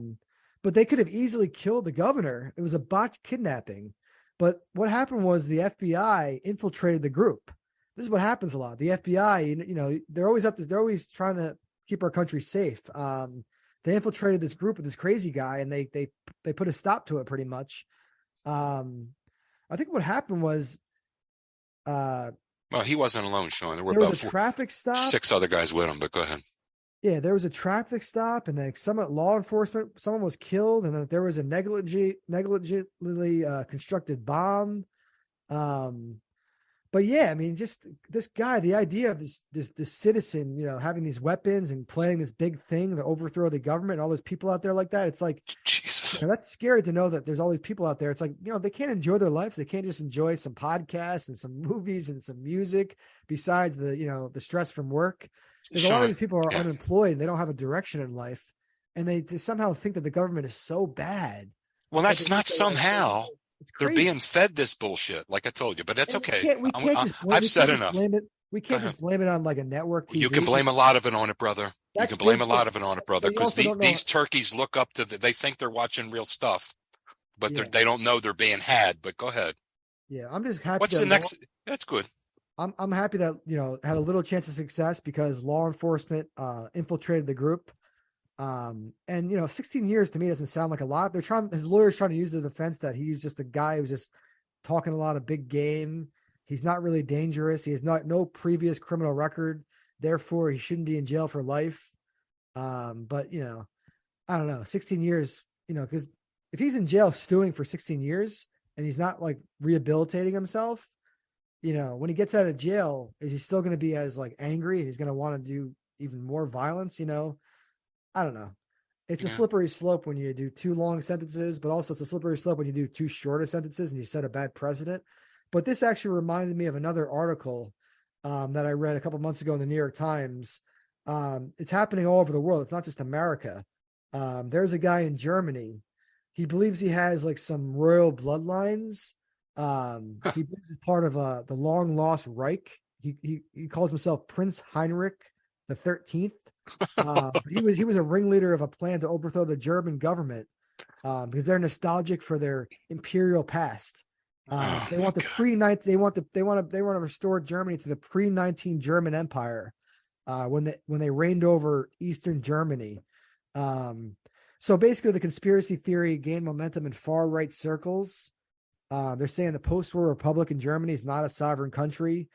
they could have easily killed the governor. It was a botched kidnapping. But what happened was the FBI infiltrated the group. This is what happens a lot. The FBI, they're always trying to keep our country safe. They infiltrated this group with this crazy guy, and they put a stop to it pretty much. I think what happened was, well, he wasn't alone, Sean. There were about a traffic stop, 6 other guys with him. But go ahead. Yeah, there was a traffic stop, and then law enforcement, someone was killed, and then there was a negligently constructed bomb. But yeah, I mean, just this guy, the idea of this citizen, having these weapons and planning this big thing to overthrow the government and all those people out there like that. It's like, Jesus. That's scary to know that there's all these people out there. It's like, they can't enjoy their lives. They can't just enjoy some podcasts and some movies and some music besides the stress from work. Because a lot of these people are unemployed and they don't have a direction in life. And they somehow think that the government is so bad. Well, that's not somehow. They're being fed this bullshit, like I told you, but that's okay. I've said enough. We can't just blame it on like a network TV. You can blame a lot of it on it, brother. You can blame a lot of it on it, brother, because these turkeys look up to they think they're watching real stuff, but they don't know they're being had. But go ahead. Yeah, I'm just happy. What's the next? That's good. I'm happy that had a little chance of success because law enforcement infiltrated the group. And 16 years to me doesn't sound like a lot. His lawyer's trying to use the defense that he's just a guy who's just talking a lot of big game. He's not really dangerous. He has no previous criminal record. Therefore, he shouldn't be in jail for life. But I don't know, 16 years, because if he's in jail stewing for 16 years and he's not like rehabilitating himself, when he gets out of jail, is he still going to be as like angry? He's going to want to do even more violence, I don't know. It's a slippery slope when you do 2 long sentences, but also it's a slippery slope when you do 2 shorter sentences and you set a bad precedent. But this actually reminded me of another article that I read a couple months ago in the New York Times. It's happening all over the world. It's not just America. There's a guy in Germany. He believes he has like some royal bloodlines. He believes he's part of the long lost Reich. He calls himself Prince Heinrich the 13th. He was a ringleader of a plan to overthrow the German government because they're nostalgic for their imperial past. They want the pre-19. They want to restore Germany to the pre-19 German Empire. when they reigned over Eastern Germany. So basically, the conspiracy theory gained momentum in far right circles. They're saying the post-war republic in Germany is not a sovereign country.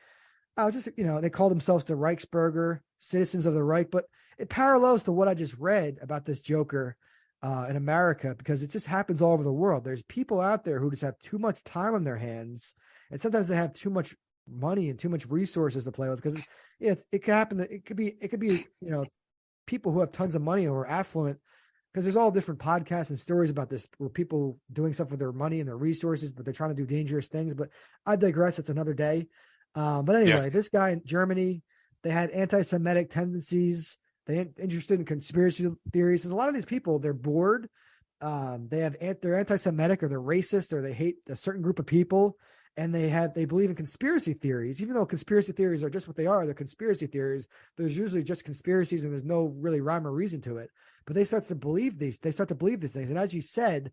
They call themselves the Reichsbürger, citizens of the Reich, but it parallels to what I just read about this Joker in America, because it just happens all over the world. There's people out there who just have too much time on their hands, and sometimes they have too much money and too much resources to play with, because it could happen that it could be people who have tons of money or are affluent, because there's all different podcasts and stories about this where people doing stuff with their money and their resources, but they're trying to do dangerous things. But I digress. It's another day. But anyway, This guy in Germany, they had anti-Semitic tendencies. They're interested in conspiracy theories. There's a lot of these people, they're bored. They're anti-Semitic, or they're racist, or they hate a certain group of people. And they believe in conspiracy theories, even though conspiracy theories are just what they are. They're conspiracy theories. There's usually just conspiracies, and there's no really rhyme or reason to it. But they start to believe these things. And as you said,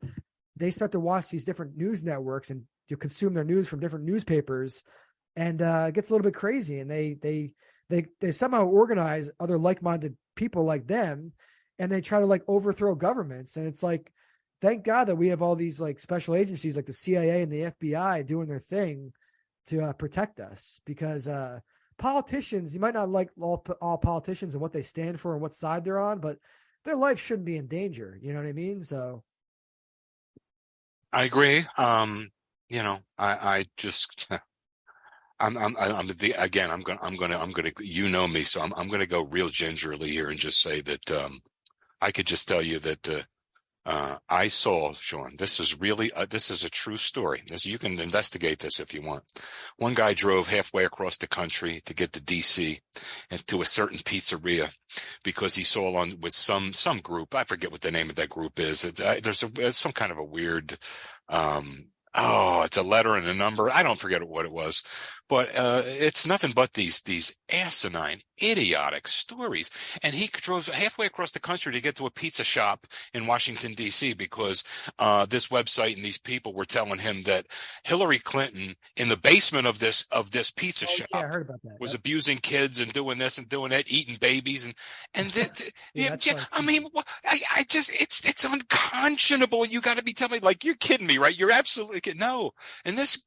they start to watch these different news networks and consume their news from different newspapers. And it gets a little bit crazy. And they somehow organize other like-minded people like them, and they try to like overthrow governments. And it's like, thank God that we have all these like special agencies like the CIA and the FBI doing their thing to protect us, because politicians, you might not like all politicians and what they stand for and what side they're on, but their life shouldn't be in danger. You know what I mean? So I agree. I just, I'm gonna, you know me, so I'm gonna go real gingerly here and just say that, I could just tell you that, I saw, Sean, this is a true story. You can investigate this if you want. One guy drove halfway across the country to get to DC and to a certain pizzeria because he saw with some group. I forget what the name of that group is. There's some kind of a weird, it's a letter and a number. I don't forget what it was, but it's nothing but these asinine, idiotic stories. And he drove halfway across the country to get to a pizza shop in Washington, D.C. because this website and these people were telling him that Hillary Clinton, in the basement of this pizza shop, I heard about that, was abusing kids and doing this and doing that, eating babies I mean, it's unconscionable. You got to be telling me, like, you're kidding me, right? You're absolutely kidding. No. And this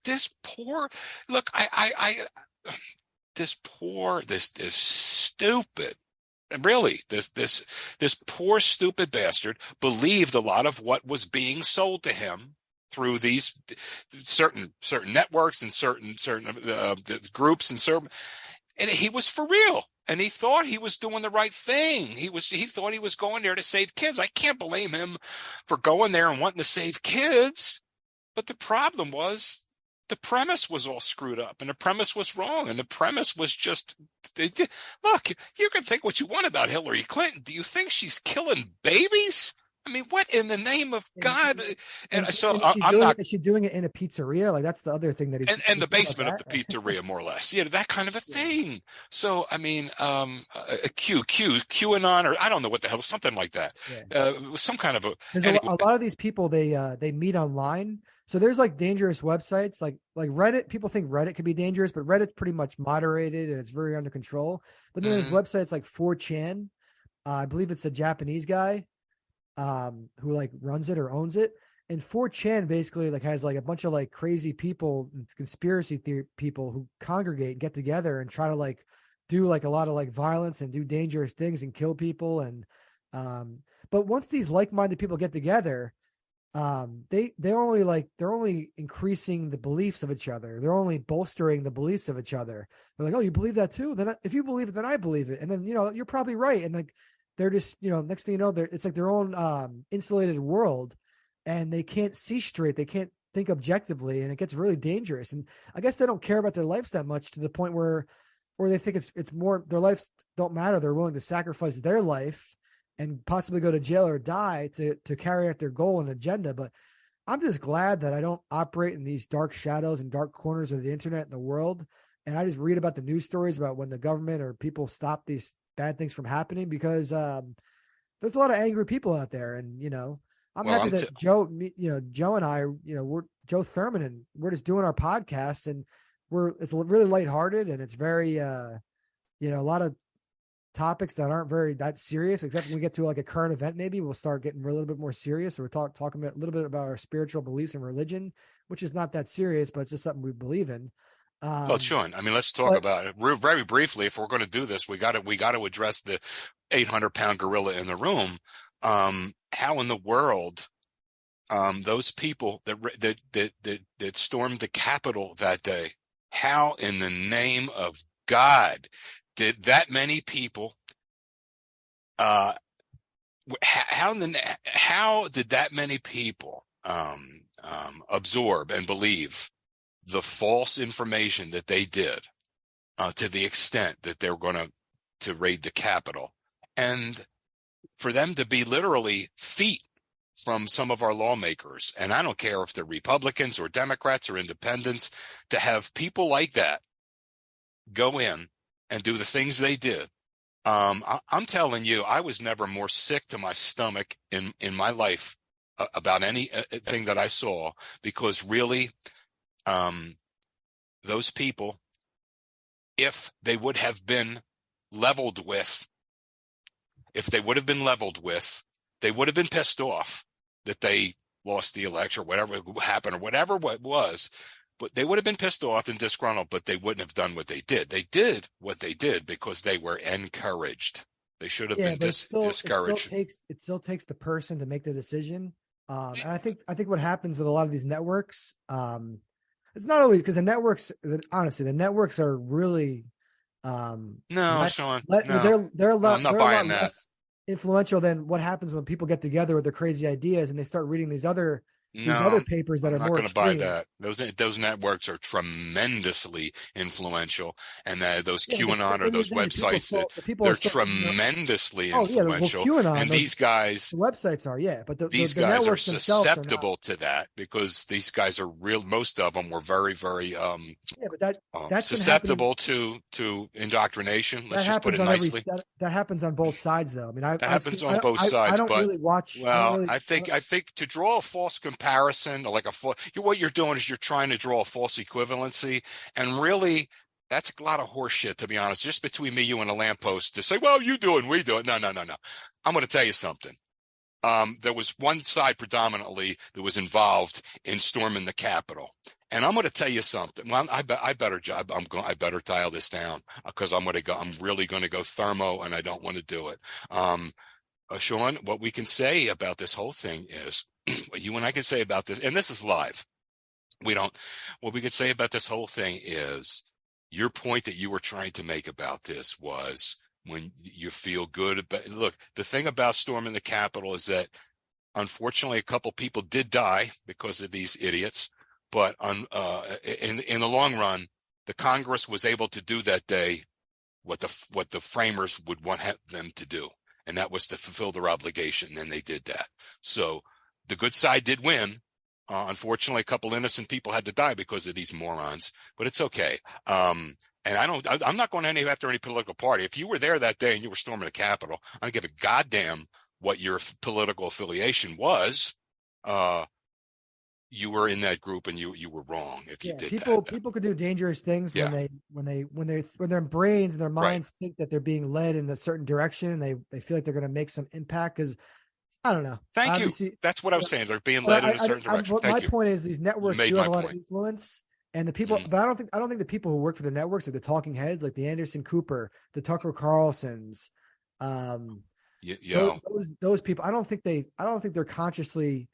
poor, look, this stupid, really, this poor stupid bastard believed a lot of what was being sold to him through these certain networks and certain groups and he was for real. And he thought he was doing the right thing. He thought he was going there to save kids. I can't blame him for going there and wanting to save kids. But the problem was the premise was all screwed up, and the premise was wrong, and the premise was just, look, you can think what you want about Hillary Clinton. Do you think she's killing babies? I mean, what in the name of God? Is she doing it in a pizzeria? Like, that's the other thing that and the basement of the pizzeria, more or less. Yeah, that kind of a thing. So, I mean, QAnon, or I don't know what the hell, something like that. Yeah. Some kind of a lot of these people, they meet online. So there's like dangerous websites like Reddit. People think Reddit could be dangerous, but Reddit's pretty much moderated and it's very under control. But then there's websites like 4chan. I believe it's a Japanese guy who like runs it or owns it. And 4chan basically like has like a bunch of like crazy people, conspiracy theory people who congregate and get together and try to like do like a lot of like violence and do dangerous things and kill people. And but once these like-minded people get together, they're only increasing the beliefs of each other. They're only bolstering the beliefs of each other. They're like, oh, you believe that too? Then if you believe it, then I believe it. And then, you're probably right. And like, they're just, next thing you know, it's like their own insulated world, and they can't see straight. They can't think objectively, and it gets really dangerous. And I guess they don't care about their lives that much, to the point where they think it's more, their lives don't matter. They're willing to sacrifice their life and possibly go to jail or die to carry out their goal and agenda. But I'm just glad that I don't operate in these dark shadows and dark corners of the internet and the world. And I just read about the news stories about when the government or people stop these bad things from happening, because there's a lot of angry people out there. And, I'm happy that Joe and I, we're Joe Thurman, and we're just doing our podcast, and it's really lighthearted, and it's very, a lot of topics that aren't very that serious, except when we get to like a current event, maybe we'll start getting a little bit more serious, or we're talking a little bit about our spiritual beliefs and religion, which is not that serious, but it's just something we believe in. Well, Sean, I mean, let's talk But about it very briefly. If we're going to do this, we got to address the 800-pound gorilla in the room. How in the world those people that stormed the Capitol that day, how in the name of God did that many people how did that many people absorb and believe the false information that they did to the extent that they were going to raid the Capitol, and for them to be literally feet from some of our lawmakers, and I don't care if they're Republicans or Democrats or independents, to have people like that go in and do the things they did. I'm telling you, I was never more sick to my stomach in my life about anything that I saw, because really, those people, if they would have been leveled with, they would have been pissed off that they lost the election or whatever happened or whatever it was, but they would have been pissed off and disgruntled, but they wouldn't have done what they did. They did what they did because they were encouraged. They should have been discouraged. It still takes the person to make the decision. And I think what happens with a lot of these networks, it's not always because the networks are really Sean, no. They're a I'm not buying that. Less influential than what happens when people get together with their crazy ideas and they start reading these other papers that I'm are more extreme. I'm not going to buy that. Those networks are tremendously influential, and those QAnon or those websites, they're tremendously influential. QAnon, and these guys, the websites are, but these guys are susceptible to that, because these guys are real. Most of them were very, very but that's susceptible to indoctrination. Let's just put it nicely. That happens on both sides, though. I mean, that happens on both sides. I don't really watch. Well, I think to draw a false comparison, or like what you're doing is you're trying to draw a false equivalency, and really that's a lot of horse shit, to be honest. Just between me, you, and a lamppost to say, well, you do it and we do it. No. I'm going to tell you something. There was one side predominantly that was involved in storming the Capitol, and I'm going to tell you something. Well, I better dial this down, because I'm really going to go thermo, and I don't want to do it. Sean, what we can say about this whole thing is, what you and I can say about this, and this is live. What we could say about this whole thing is, your point that you were trying to make about this was, when you feel good about, look, the thing about storming the Capitol is that, unfortunately, a couple people did die because of these idiots, but in the long run, the Congress was able to do that day what the framers would want them to do, and that was to fulfill their obligation, and they did that. So the good side did win. Unfortunately, a couple innocent people had to die because of these morons, but it's okay. And I'm not going after any political party. If you were there that day and you were storming the Capitol, I don't give a goddamn what your political affiliation was. You were in that group, and you were wrong if you did that. People could do dangerous things when their brains and their minds think that they're being led in a certain direction. They feel like they're going to make some impact, because I don't know. Thank you. That's what I was saying. They're being led in a certain direction. My point is, these networks do have a lot of influence, and the people. But I don't think the people who work for the networks are the talking heads, like the Anderson Cooper, the Tucker Carlsons, those people. I don't think they're consciously.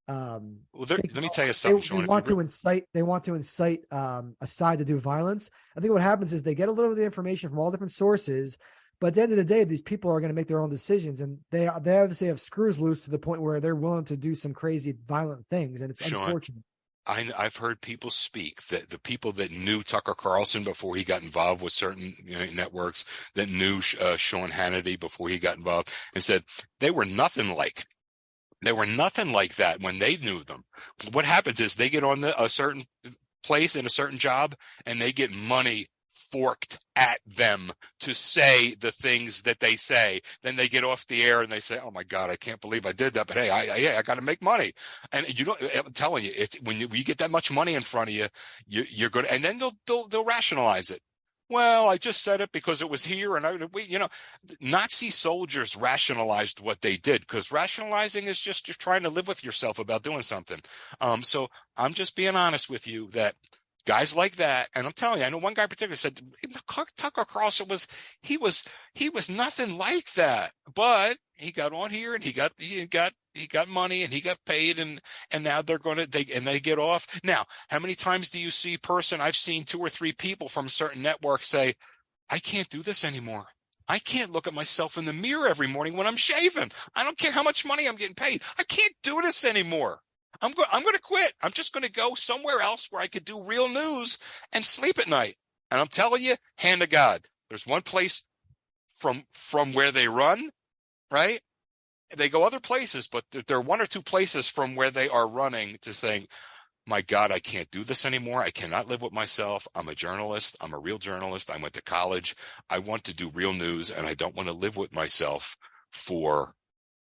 Let me tell you something, Sean. They want to incite a side to do violence. I think what happens is they get a little of the information from all different sources. But at the end of the day, these people are going to make their own decisions, and they obviously have screws loose to the point where they're willing to do some crazy, violent things, and it's unfortunate. I've heard people speak, that the people that knew Tucker Carlson before he got involved with certain networks, that knew Sean Hannity before he got involved, and said they were nothing like that when they knew them. What happens is they get on a certain place in a certain job, and they get money forked at them to say the things that they say. Then they get off the air and they say, "Oh my God, I can't believe I did that." But hey, I got to make money. And I'm telling you, it's when you get that much money in front of you, you're good. And then they'll rationalize it. well, I just said it because it was here, and Nazi soldiers rationalized what they did, because rationalizing is just you're trying to live with yourself about doing something. So I'm just being honest with you that guys like that, and I'm telling you, I know one guy in particular said Tucker Carlson he was nothing like that, but he got on here and he got money and he got paid, and now they get off. Now, how many times do you see I've seen 2 or 3 people from certain networks say, I can't do this anymore. I can't look at myself in the mirror every morning when I'm shaving. I don't care how much money I'm getting paid. I can't do this anymore. I'm going to quit. I'm just going to go somewhere else where I could do real news and sleep at night. And I'm telling you, hand to God, there's one place from where they run, right? They go other places, but there are 1 or 2 places from where they are running to think, my God, I can't do this anymore. I cannot live with myself. I'm a journalist. I'm a real journalist. I went to college. I want to do real news, and I don't want to live with myself for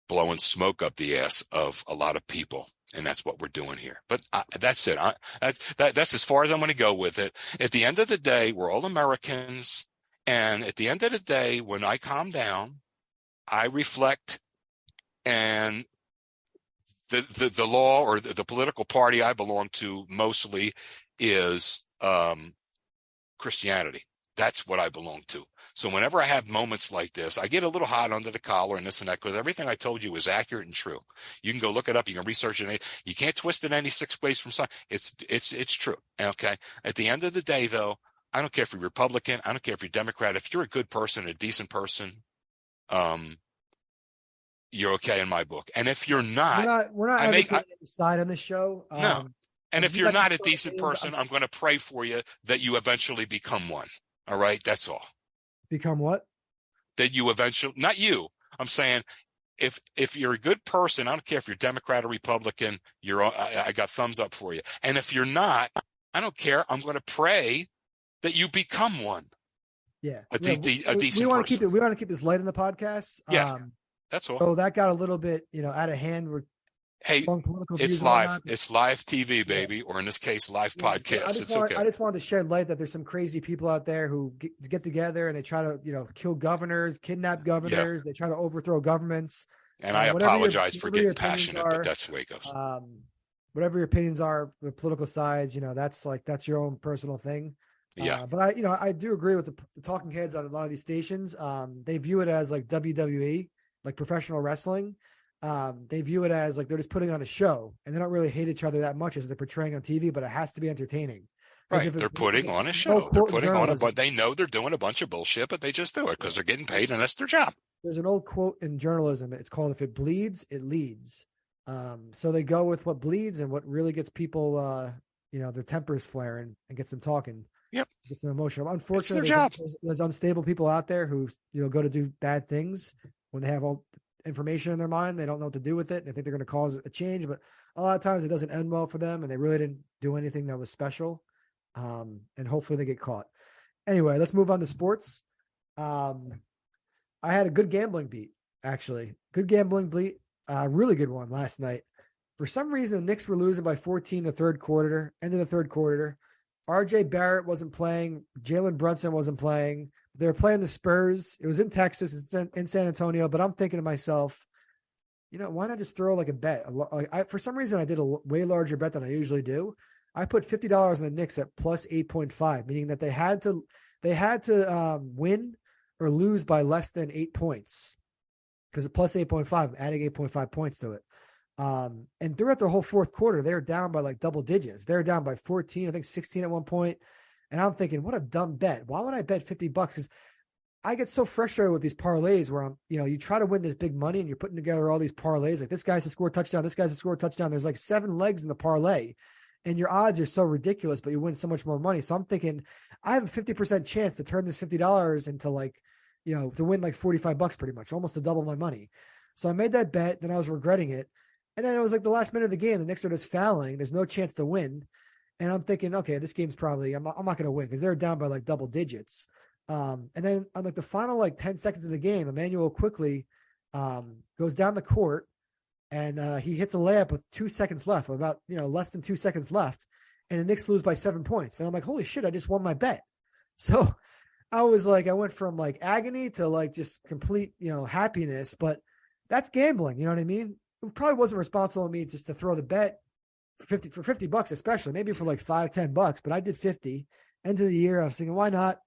blowing smoke up the ass of a lot of people. And that's what we're doing here. But that's it. That's as far as I'm going to go with it. At the end of the day, we're all Americans. And at the end of the day, when I calm down, I reflect, and the law or the political party I belong to mostly is Christianity. That's what I belong to. So whenever I have moments like this, I get a little hot under the collar and this and that, because everything I told you is accurate and true. You can go look it up. You can research it. You can't twist it any 6 ways from science. It's true. Okay. At the end of the day, though, I don't care if you're Republican. I don't care if you're Democrat. If you're a good person, a decent person, you're okay in my book. And if you're not, we're not advocating any side on this show. No. And if you're not a decent person, I'm going to pray for you that you eventually become one. All right. That's all. Become what? That you eventually, not you. I'm saying if you're a good person, I don't care if you're Democrat or Republican, I got thumbs up for you. And if you're not, I don't care. I'm going to pray that you become one. Yeah. A decent person. We want to keep this light in the podcast. Yeah. That's all. So that got a little bit, out of hand. Hey, it's live. It's live TV, baby, yeah. Or in this case, live podcast. I just wanted to shed light that there's some crazy people out there who get together and they try to, kill governors, kidnap governors. Yeah. They try to overthrow governments. And I apologize for getting passionate, but that's the way it goes. Whatever your opinions are, the political sides, that's your own personal thing. Yeah. But I do agree with the talking heads on a lot of these stations. They view it as like WWE, like professional wrestling. They view it as like they're just putting on a show, and they don't really hate each other that much as they're portraying on TV, but it has to be entertaining. Right. They're putting on a show. They're putting on but they know they're doing a bunch of bullshit, but they just do it because they're getting paid and that's their job. There's an old quote in journalism. It's called, if it bleeds, it leads. So they go with what bleeds and what really gets people, their tempers flaring and gets them talking. Yep. Gets them emotional. Unfortunately, there's unstable people out there who, go to do bad things when they have all information in their mind. They don't know what to do with it. They think they're going to cause a change, but a lot of times it doesn't end well for them, and they really didn't do anything that was special. And hopefully they get caught. Anyway, let's move on to sports. I had a good gambling beat, actually. Good gambling beat. Really good one last night. For some reason, the Knicks were losing by 14 the third quarter, end of the third quarter. RJ Barrett wasn't playing. Jalen Brunson wasn't playing. They were playing the Spurs. It was in Texas. It's in San Antonio. But I'm thinking to myself, why not just throw like a bet? For some reason, I did a way larger bet than I usually do. I put $50 on the Knicks at plus 8.5, meaning that they had to win or lose by less than 8 points, because at plus 8.5, I'm adding 8.5 points to it. And throughout the whole fourth quarter, they were down by like double digits. They were down by 14, I think 16 at one point. And I'm thinking, what a dumb bet. Why would I bet $50? Because I get so frustrated with these parlays where you try to win this big money and you're putting together all these parlays. Like, this guy's to score a touchdown. This guy's to score a touchdown. There's like 7 legs in the parlay and your odds are so ridiculous, but you win so much more money. So I'm thinking I have a 50% chance to turn this $50 into like, to win like $45 pretty much, almost to double my money. So I made that bet. Then I was regretting it. And then it was like the last minute of the game. The Knicks are just fouling. There's no chance to win. And I'm thinking, okay, this game's probably, I'm not going to win because they're down by like double digits. And then on like the final like 10 seconds of the game, Emmanuel quickly goes down the court and he hits a layup with 2 seconds left, about, less than 2 seconds left. And the Knicks lose by 7 points. And I'm like, holy shit, I just won my bet. So I was like, I went from like agony to like just complete, happiness, but that's gambling. You know what I mean? It probably wasn't responsible of me just to throw the bet for 50 bucks, especially maybe for like $5-10, but I did 50. End of the year, I was thinking, why not?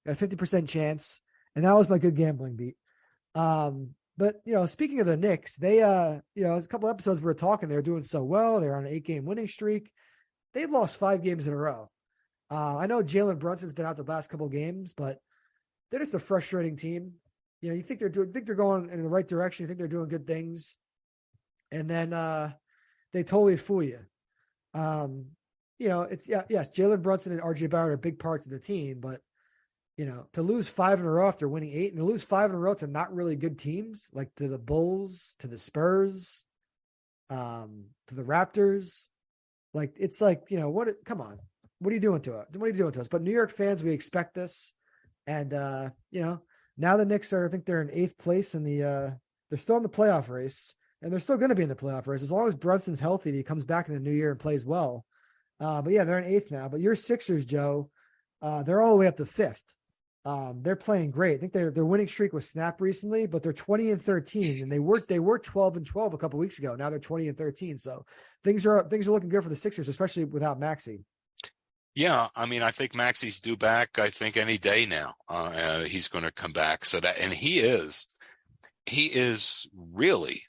Got a 50% chance. And that was my good gambling beat. But speaking of the Knicks, they a couple episodes we were talking, they were doing so well. They're on an 8-game winning streak. They've lost 5 games in a row. I know Jalen Brunson's been out the last couple of games, but they're just a frustrating team. You think they're going in the right direction. You think they're doing good things, and then they totally fool you. Yes, Jalen Brunson and RJ Barrett are big parts of the team, but to lose 5 in a row after winning 8, and to lose 5 in a row to not really good teams, like to the Bulls, to the Spurs, to the Raptors, like it's like, come on. What are you doing to us? What are you doing to us? But New York fans, we expect this. And, now the Knicks I think they're in 8th place in they're still in the playoff race, and they're still going to be in the playoff race as long as Brunson's healthy and he comes back in the new year and plays well. But yeah, they're in 8th now. But your Sixers, Joe, they're all the way up to 5th. They're playing great. I think their winning streak was snapped recently, but they're 20-13, and they were 12-12 a couple weeks ago. Now they're 20-13. So things are looking good for the Sixers, especially without Maxey. Yeah, I mean, I think Maxey's due back. I think any day now, he's going to come back. And he is really,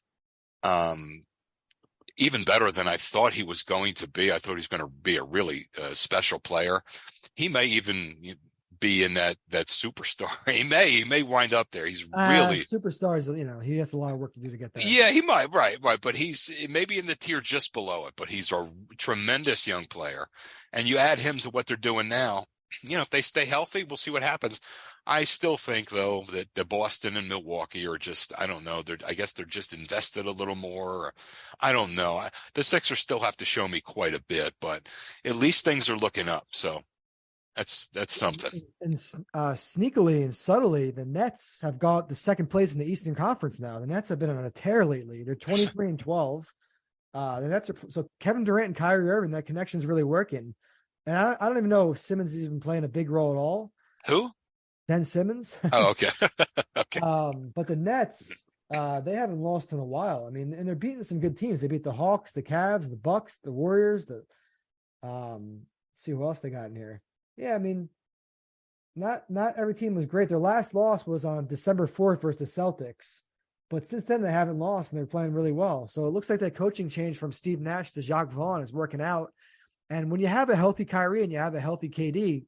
even better than I thought he was going to be. I thought he was going to be a really special player. He may even be in that superstar. He may wind up there. He's really superstars. He has a lot of work to do to get there. Yeah, he might. Right. But he's maybe in the tier just below it, but he's a tremendous young player. And you add him to what they're doing now, if they stay healthy, we'll see what happens. I still think though that the Boston and Milwaukee are just, I don't know. I guess they're just invested a little more. I don't know. The Sixers still have to show me quite a bit, but at least things are looking up. So that's something. And sneakily and subtly, the Nets have got the 2nd place in the Eastern Conference now. The Nets have been on a tear lately. They're 23-12. The Nets so Kevin Durant and Kyrie Irving, that connection's really working. And I don't even know if Simmons is even playing a big role at all. Who? Ben Simmons. Oh, okay. Okay. But the Nets, they haven't lost in a while. I mean, and they're beating some good teams. They beat the Hawks, the Cavs, the Bucks, the Warriors. Let's see who else they got in here. Yeah, I mean, not every team was great. Their last loss was on December 4th versus the Celtics. But since then, they haven't lost, and they're playing really well. So it looks like that coaching change from Steve Nash to Jacques Vaughn is working out. And when you have a healthy Kyrie and you have a healthy KD,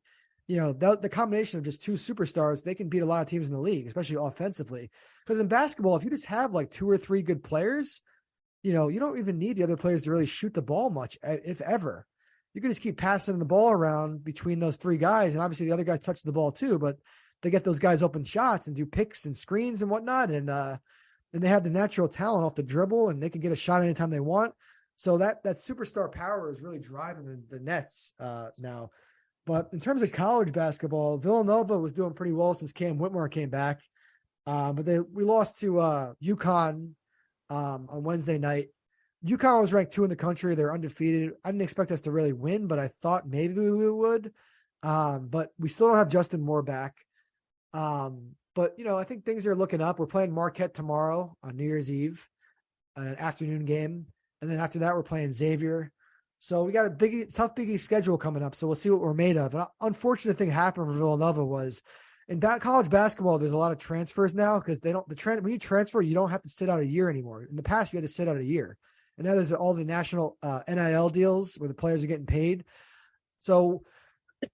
the combination of just 2 superstars, they can beat a lot of teams in the league, especially offensively. Because in basketball, if you just have like 2 or 3 good players, you don't even need the other players to really shoot the ball much, if ever. You can just keep passing the ball around between those 3 guys. And obviously the other guys touch the ball too, but they get those guys open shots and do picks and screens and whatnot. And they have the natural talent off the dribble, and they can get a shot anytime they want. So that superstar power is really driving the Nets now. But in terms of college basketball, Villanova was doing pretty well since Cam Whitmore came back. But we lost to UConn on Wednesday night. UConn was ranked 2 in the country. They're undefeated. I didn't expect us to really win, but I thought maybe we would. But we still don't have Justin Moore back. But, I think things are looking up. We're playing Marquette tomorrow on New Year's Eve, an afternoon game. And then after that, we're playing Xavier. So we got a tough Big East schedule coming up. So we'll see what we're made of. An unfortunate thing happened for Villanova was in college basketball, there's a lot of transfers now because when you transfer, you don't have to sit out a year anymore. In the past, you had to sit out a year. And now there's all the national NIL deals where the players are getting paid. So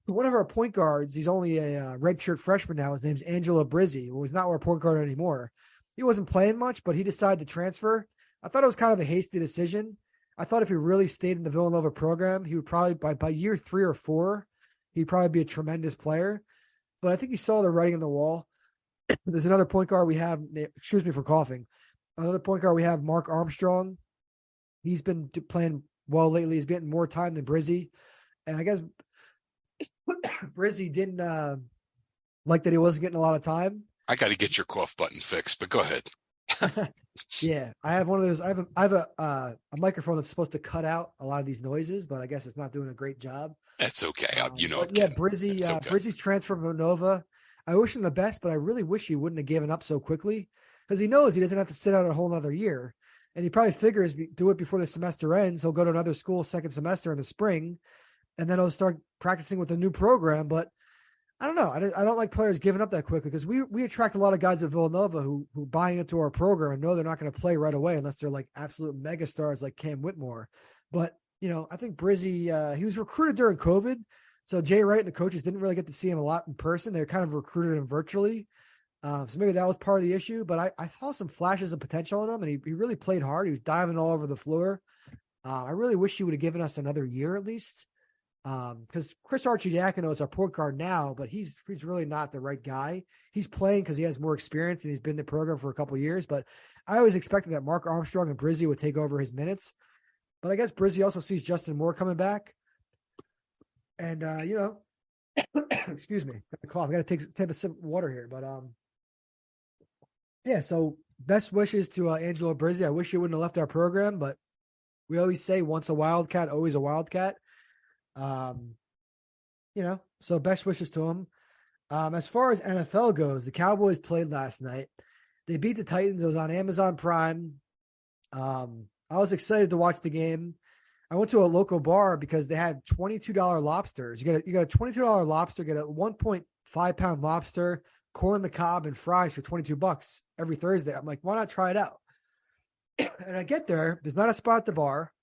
one of our point guards, he's only a redshirt freshman now. His name's Angelo Brizzi, who was not our point guard anymore. He wasn't playing much, but he decided to transfer. I thought it was kind of a hasty decision. I thought if he really stayed in the Villanova program, he would probably, by year 3 or 4, he'd probably be a tremendous player. But I think he saw the writing on the wall. There's another point guard we have, excuse me for coughing. Another point guard we have, Mark Armstrong. He's been playing well lately. He's getting more time than Brizzi. And I guess Brizzi didn't like that he wasn't getting a lot of time. I got to get your cough button fixed, but go ahead. Yeah, I have one of those. I have a microphone that's supposed to cut out a lot of these noises, but I guess it's not doing a great job. That's okay. Yeah, Brizzi, okay. Brizzi's transfer from Nova. I wish him the best, but I really wish he wouldn't have given up so quickly because he knows he doesn't have to sit out a whole nother year. And he probably figures do it before the semester ends. He'll go to another school second semester in the spring, and then he'll start practicing with a new program. But I don't know. I don't like players giving up that quickly because we attract a lot of guys at Villanova who buying into our program and know they're not going to play right away unless they're like absolute megastars like Cam Whitmore. But, I think Brizzy, he was recruited during COVID. So Jay Wright and the coaches didn't really get to see him a lot in person. They kind of recruited him virtually. So maybe that was part of the issue. But I saw some flashes of potential in him, and he really played hard. He was diving all over the floor. I really wish he would have given us another year at least. Because Chris Archidiakono is our point guard now, but he's really not the right guy. He's playing because he has more experience and he's been in the program for a couple of years. But I always expected that Mark Armstrong and Brizzy would take over his minutes. But I guess Brizzy also sees Justin Moore coming back. And, excuse me, I cough. I got to take a sip of water here. But, yeah, so best wishes to Angelo Brizzy. I wish he wouldn't have left our program, but we always say once a Wildcat, always a Wildcat. So best wishes to him. As far as NFL goes, the Cowboys played last night. They beat the Titans. It was on Amazon Prime. I was excited to watch the game. I went to a local bar because they had $22 lobsters. You got a $22 lobster, get a 1.5 pound lobster, corn on the cob, and fries for $22 every Thursday. I'm like, why not try it out? And I get there, there's not a spot at the bar,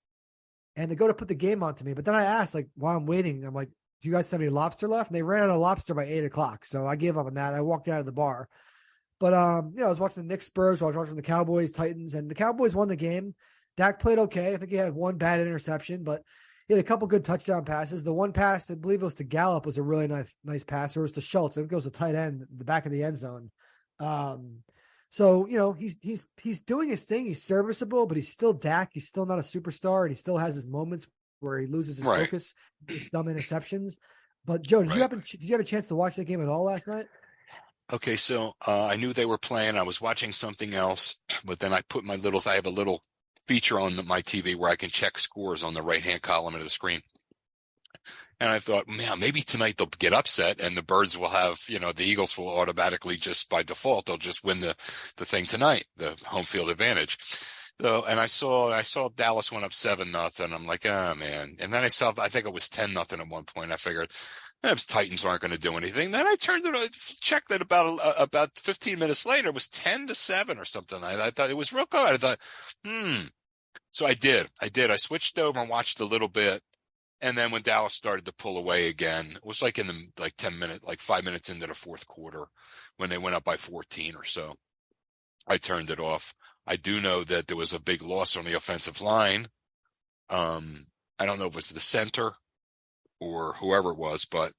and they go to put the game on to me. But then I asked, like, while I'm waiting, I'm like, do you guys have any lobster left? And they ran out of lobster by 8:00. So I gave up on that. I walked out of the bar. But, I was watching the Knicks Spurs. I was watching the Cowboys Titans, and the Cowboys won the game. Dak played okay. I think he had one bad interception, but he had a couple good touchdown passes. The one pass, I believe it was to Gallup, was a really nice pass. Or it was to Schultz. I think it was a tight end, the back of the end zone. So, he's doing his thing. He's serviceable, but he's still Dak. He's still not a superstar, and he still has his moments where he loses his focus, dumb interceptions. But Joe, did you have a chance to watch the game at all last night? Okay, so I knew they were playing. I was watching something else, but then I have a little feature on my TV where I can check scores on the right-hand column of the screen. And I thought, man, maybe tonight they'll get upset and the Birds will have, the Eagles will automatically just by default, they'll just win the thing tonight, the home field advantage. So, and I saw Dallas went up 7-0. I'm like, oh man. And then I think it was 10-0 at one point. I figured those Titans aren't going to do anything. Then I checked it about 15 minutes later. It was 10-7 or something. I thought it was real good. I thought, So I did. I switched over and watched a little bit. And then when Dallas started to pull away again, it was like in the 5 minutes into the fourth quarter when they went up by 14 or so. I turned it off. I do know that there was a big loss on the offensive line. I don't know if it was the center or whoever it was, but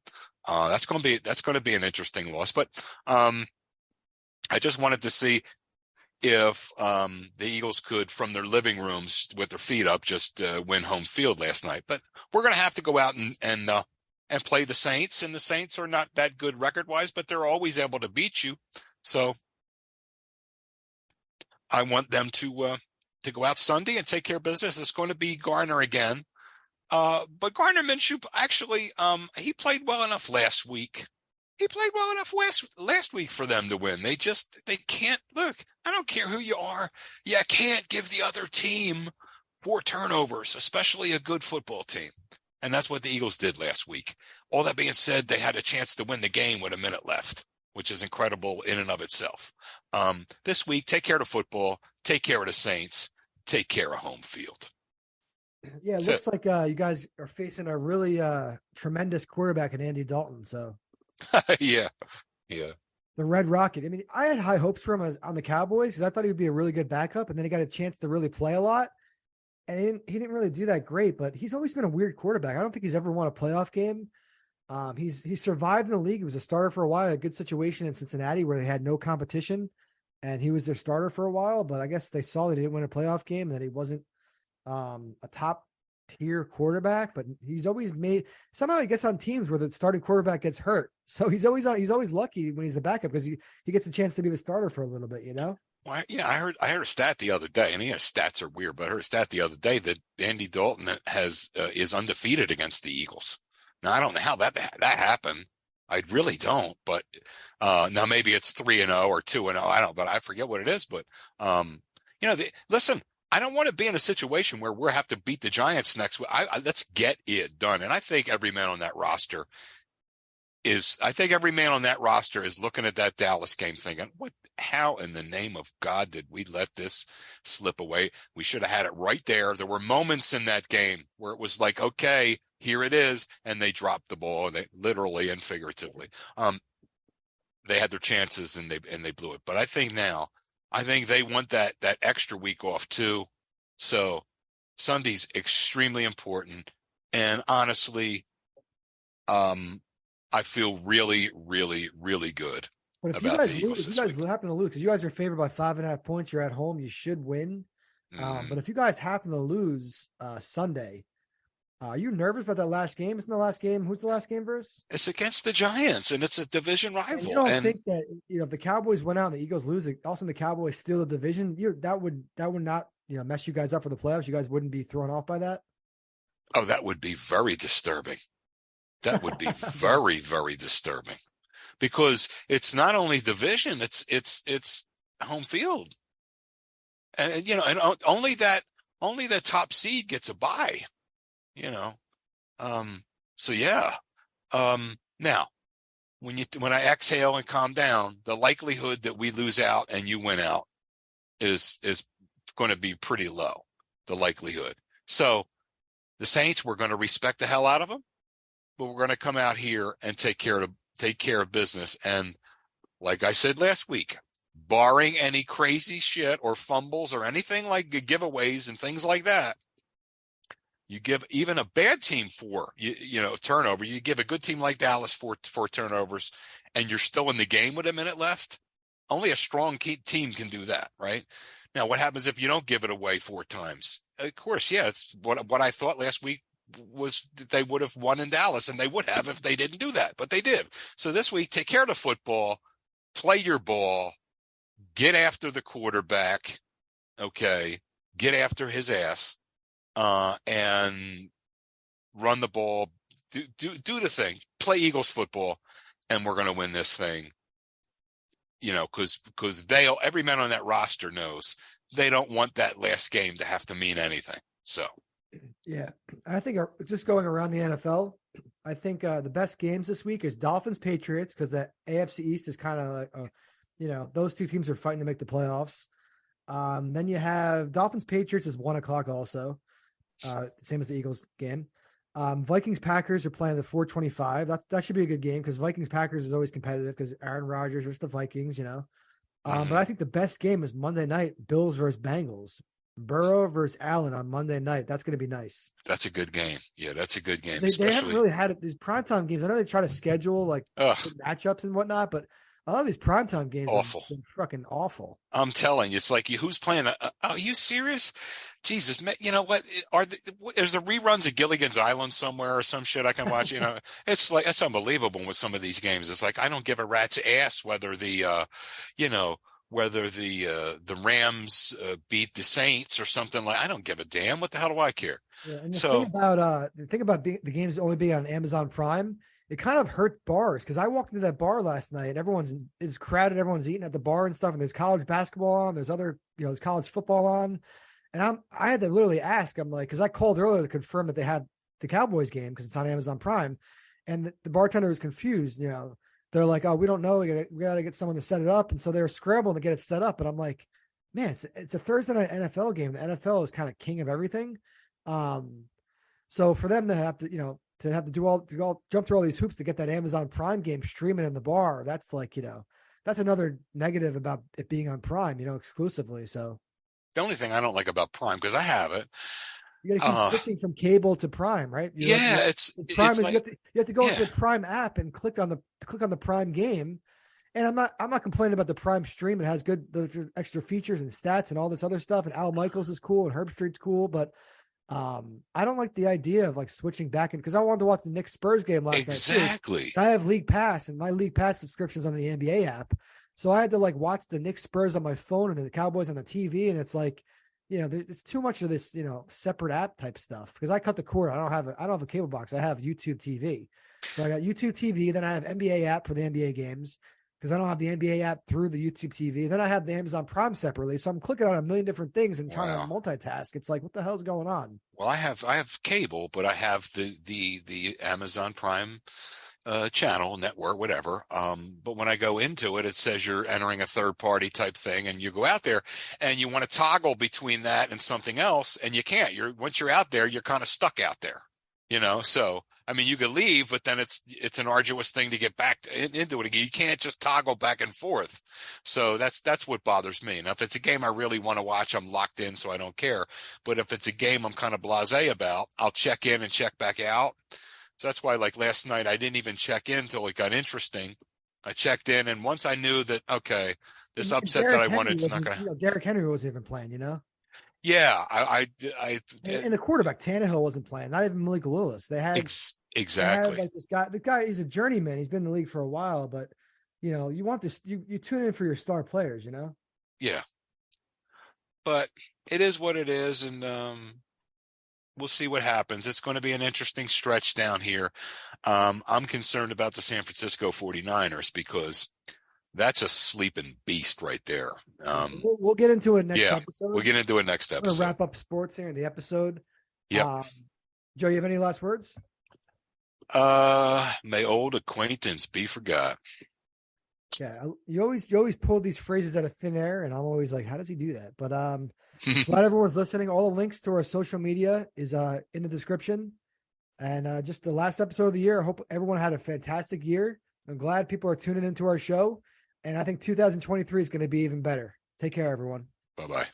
that's going to be an interesting loss. But I just wanted to see if the Eagles could, from their living rooms with their feet up, just win home field last night. But we're going to have to go out and play the Saints, and the Saints are not that good record-wise, but they're always able to beat you. So I want them to go out Sunday and take care of business. It's going to be Garner again. But Gardner Minshew, actually, he played well enough last week. He played well enough last week for them to win. They can't look. I don't care who you are. You can't give the other team 4 turnovers, especially a good football team. And that's what the Eagles did last week. All that being said, they had a chance to win the game with a minute left, which is incredible in and of itself. This week, take care of the football, take care of the Saints, take care of home field. Yeah, it looks like you guys are facing a really tremendous quarterback in Andy Dalton. So, yeah. The Red Rocket. I mean, I had high hopes for him on the Cowboys because I thought he would be a really good backup, and then he got a chance to really play a lot, and he didn't really do that great. But he's always been a weird quarterback. I don't think he's ever won a playoff game. He's survived in the league. He was a starter for a while, a good situation in Cincinnati where they had no competition, and he was their starter for a while. But I guess they saw that he didn't win a playoff game and that he wasn't a top tier quarterback, but he's always somehow he gets on teams where the starting quarterback gets hurt. So he's always lucky when he's the backup because he gets a chance to be the starter for a little bit, Well, yeah, I heard a stat the other day, and stats are weird, but I heard a stat the other day that Andy Dalton is undefeated against the Eagles. Now I don't know how that happened. I really don't, but Now maybe it's 3-0 or 2-0. I don't, but I forget what it is. But listen, I don't want to be in a situation where we'll have to beat the Giants next week. Let's get it done. And I think every man on that roster is looking at that Dallas game thinking, how in the name of God did we let this slip away? We should have had it right there. There were moments in that game where it was like, okay, here it is. And they dropped the ball, they literally and figuratively. They had their chances and they blew it. But I think they want that extra week off too. So Sunday's extremely important. And honestly, I feel really, really, really good about the Eagles this week. If you guys happen to lose, because you guys are favored by 5.5 points, you're at home, you should win. But if you guys happen to lose Sunday, are you nervous about that last game? Isn't the last game? Who's the last game versus? It's against the Giants, and it's a division rival. And you don't think that if the Cowboys went out and the Eagles lose, also the Cowboys steal the division, that would not mess you guys up for the playoffs? You guys wouldn't be thrown off by that? Oh, that would be very disturbing. That would be very, very disturbing, because it's not only division, it's home field, and and only that top seed gets a bye. So yeah. Now when I exhale and calm down, the likelihood that we lose out and you win out is going to be pretty low, the likelihood. So the Saints, we're going to respect the hell out of them, but we're going to come out here and take care of business. And like I said last week, barring any crazy shit or fumbles or anything like giveaways and things like that, you give even a bad team four turnover. You give a good team like Dallas four turnovers, and you're still in the game with a minute left. Only a strong team can do that, right? Now, what happens if you don't give it away 4 times? Of course, yeah, it's what I thought last week was that they would have won in Dallas, and they would have if they didn't do that, but they did. So this week, take care of the football, play your ball, get after the quarterback, okay, get after his ass. And run the ball, do the thing, play Eagles football, and we're going to win this thing. Because every man on that roster knows they don't want that last game to have to mean anything. So, yeah, I think just going around the NFL, I think the best games this week is Dolphins Patriots, because the AFC East is kind of like, those two teams are fighting to make the playoffs. Then you have Dolphins Patriots is 1:00 also. Same as the Eagles game. Vikings Packers are playing the 4:25. That should be a good game, because Vikings Packers is always competitive because Aaron Rodgers versus the Vikings, But I think the best game is Monday night, Bills versus Bengals. Burrow versus Allen on Monday night. That's going to be nice. That's a good game. Yeah, that's a good game. They haven't really had these primetime games. I know they try to schedule like matchups and whatnot, but a lot of these primetime games are fucking awful. I'm telling you, it's like, who's playing? Are you serious? Jesus, you know what? There's the reruns of Gilligan's Island somewhere or some shit I can watch. It's like, it's unbelievable with some of these games. It's like, I don't give a rat's ass whether the Rams beat the Saints or something like. I don't give a damn. What the hell do I care? Yeah, and the thing about the games only being on Amazon Prime, it kind of hurts bars, because I walked into that bar last night and it's crowded. Everyone's eating at the bar and stuff. And there's college basketball on. There's other, there's college football on. And I had to literally ask, I'm like, because I called earlier to confirm that they had the Cowboys game because it's on Amazon Prime. And the bartender was confused. They're like, oh, we don't know. We got to get someone to set it up. And so they were scrambling to get it set up. And I'm like, man, it's a Thursday night NFL game. The NFL is kind of king of everything. So for them to have to, jump through all these hoops to get that Amazon Prime game streaming in the bar, that's like, that's another negative about it being on Prime, exclusively. So the only thing I don't like about Prime, because I have it, you got to keep switching from cable to Prime, right? It's Prime. It's like, you have to go into the Prime app and click on the Prime game. And I'm not complaining about the Prime stream. It has those extra features and stats and all this other stuff. And Al Michaels is cool and Herb Street's cool, but I don't like the idea of like switching back in, because I wanted to watch the Knicks Spurs game last night. Exactly. I have League Pass, and my League Pass subscription's on the NBA app. So I had to like watch the Knicks Spurs on my phone and then the Cowboys on the TV. And it's like, it's too much of this, separate app type stuff, because I cut the cord. I don't have a cable box. I have YouTube TV. So I got YouTube TV. Then I have NBA app for the NBA games, because I don't have the NBA app through the YouTube TV. Then I have the Amazon Prime separately, so I'm clicking on a million different things and trying to multitask. It's like, what the hell's going on? Well, I have cable, but I have the Amazon Prime channel, network, whatever. But when I go into it, it says you're entering a third party type thing, and you go out there and you want to toggle between that and something else, and you can't. Once you're out there, you're kind of stuck out there, So I mean, you could leave, but then it's an arduous thing to get back into it again. You can't just toggle back and forth. So that's what bothers me. Now, if it's a game I really want to watch, I'm locked in, so I don't care. But if it's a game I'm kind of blasé about, I'll check in and check back out. So that's why, like last night, I didn't even check in until it got interesting. I checked in, and once I knew that, okay, this upset that I wanted, it's not going to. Derrick Henry wasn't even playing, Yeah, and the quarterback Tannehill wasn't playing. Not even Malik Willis. They had exactly. They had, like, this guy. The guy, he's a journeyman. He's been in the league for a while, but you want this. You tune in for your star players. Yeah, but it is what it is, and we'll see what happens. It's going to be an interesting stretch down here. I'm concerned about the San Francisco 49ers because that's a sleeping beast right there. We'll get into it next episode. We'll get into it next episode. We're going to wrap up sports here in the episode. Yeah. Joe, you have any last words? May old acquaintance be forgot. Yeah, you always pull these phrases out of thin air, and I'm always like, how does he do that? But glad everyone's listening. All the links to our social media is in the description. And just the last episode of the year. I hope everyone had a fantastic year. I'm glad people are tuning into our show. And I think 2023 is going to be even better. Take care, everyone. Bye-bye.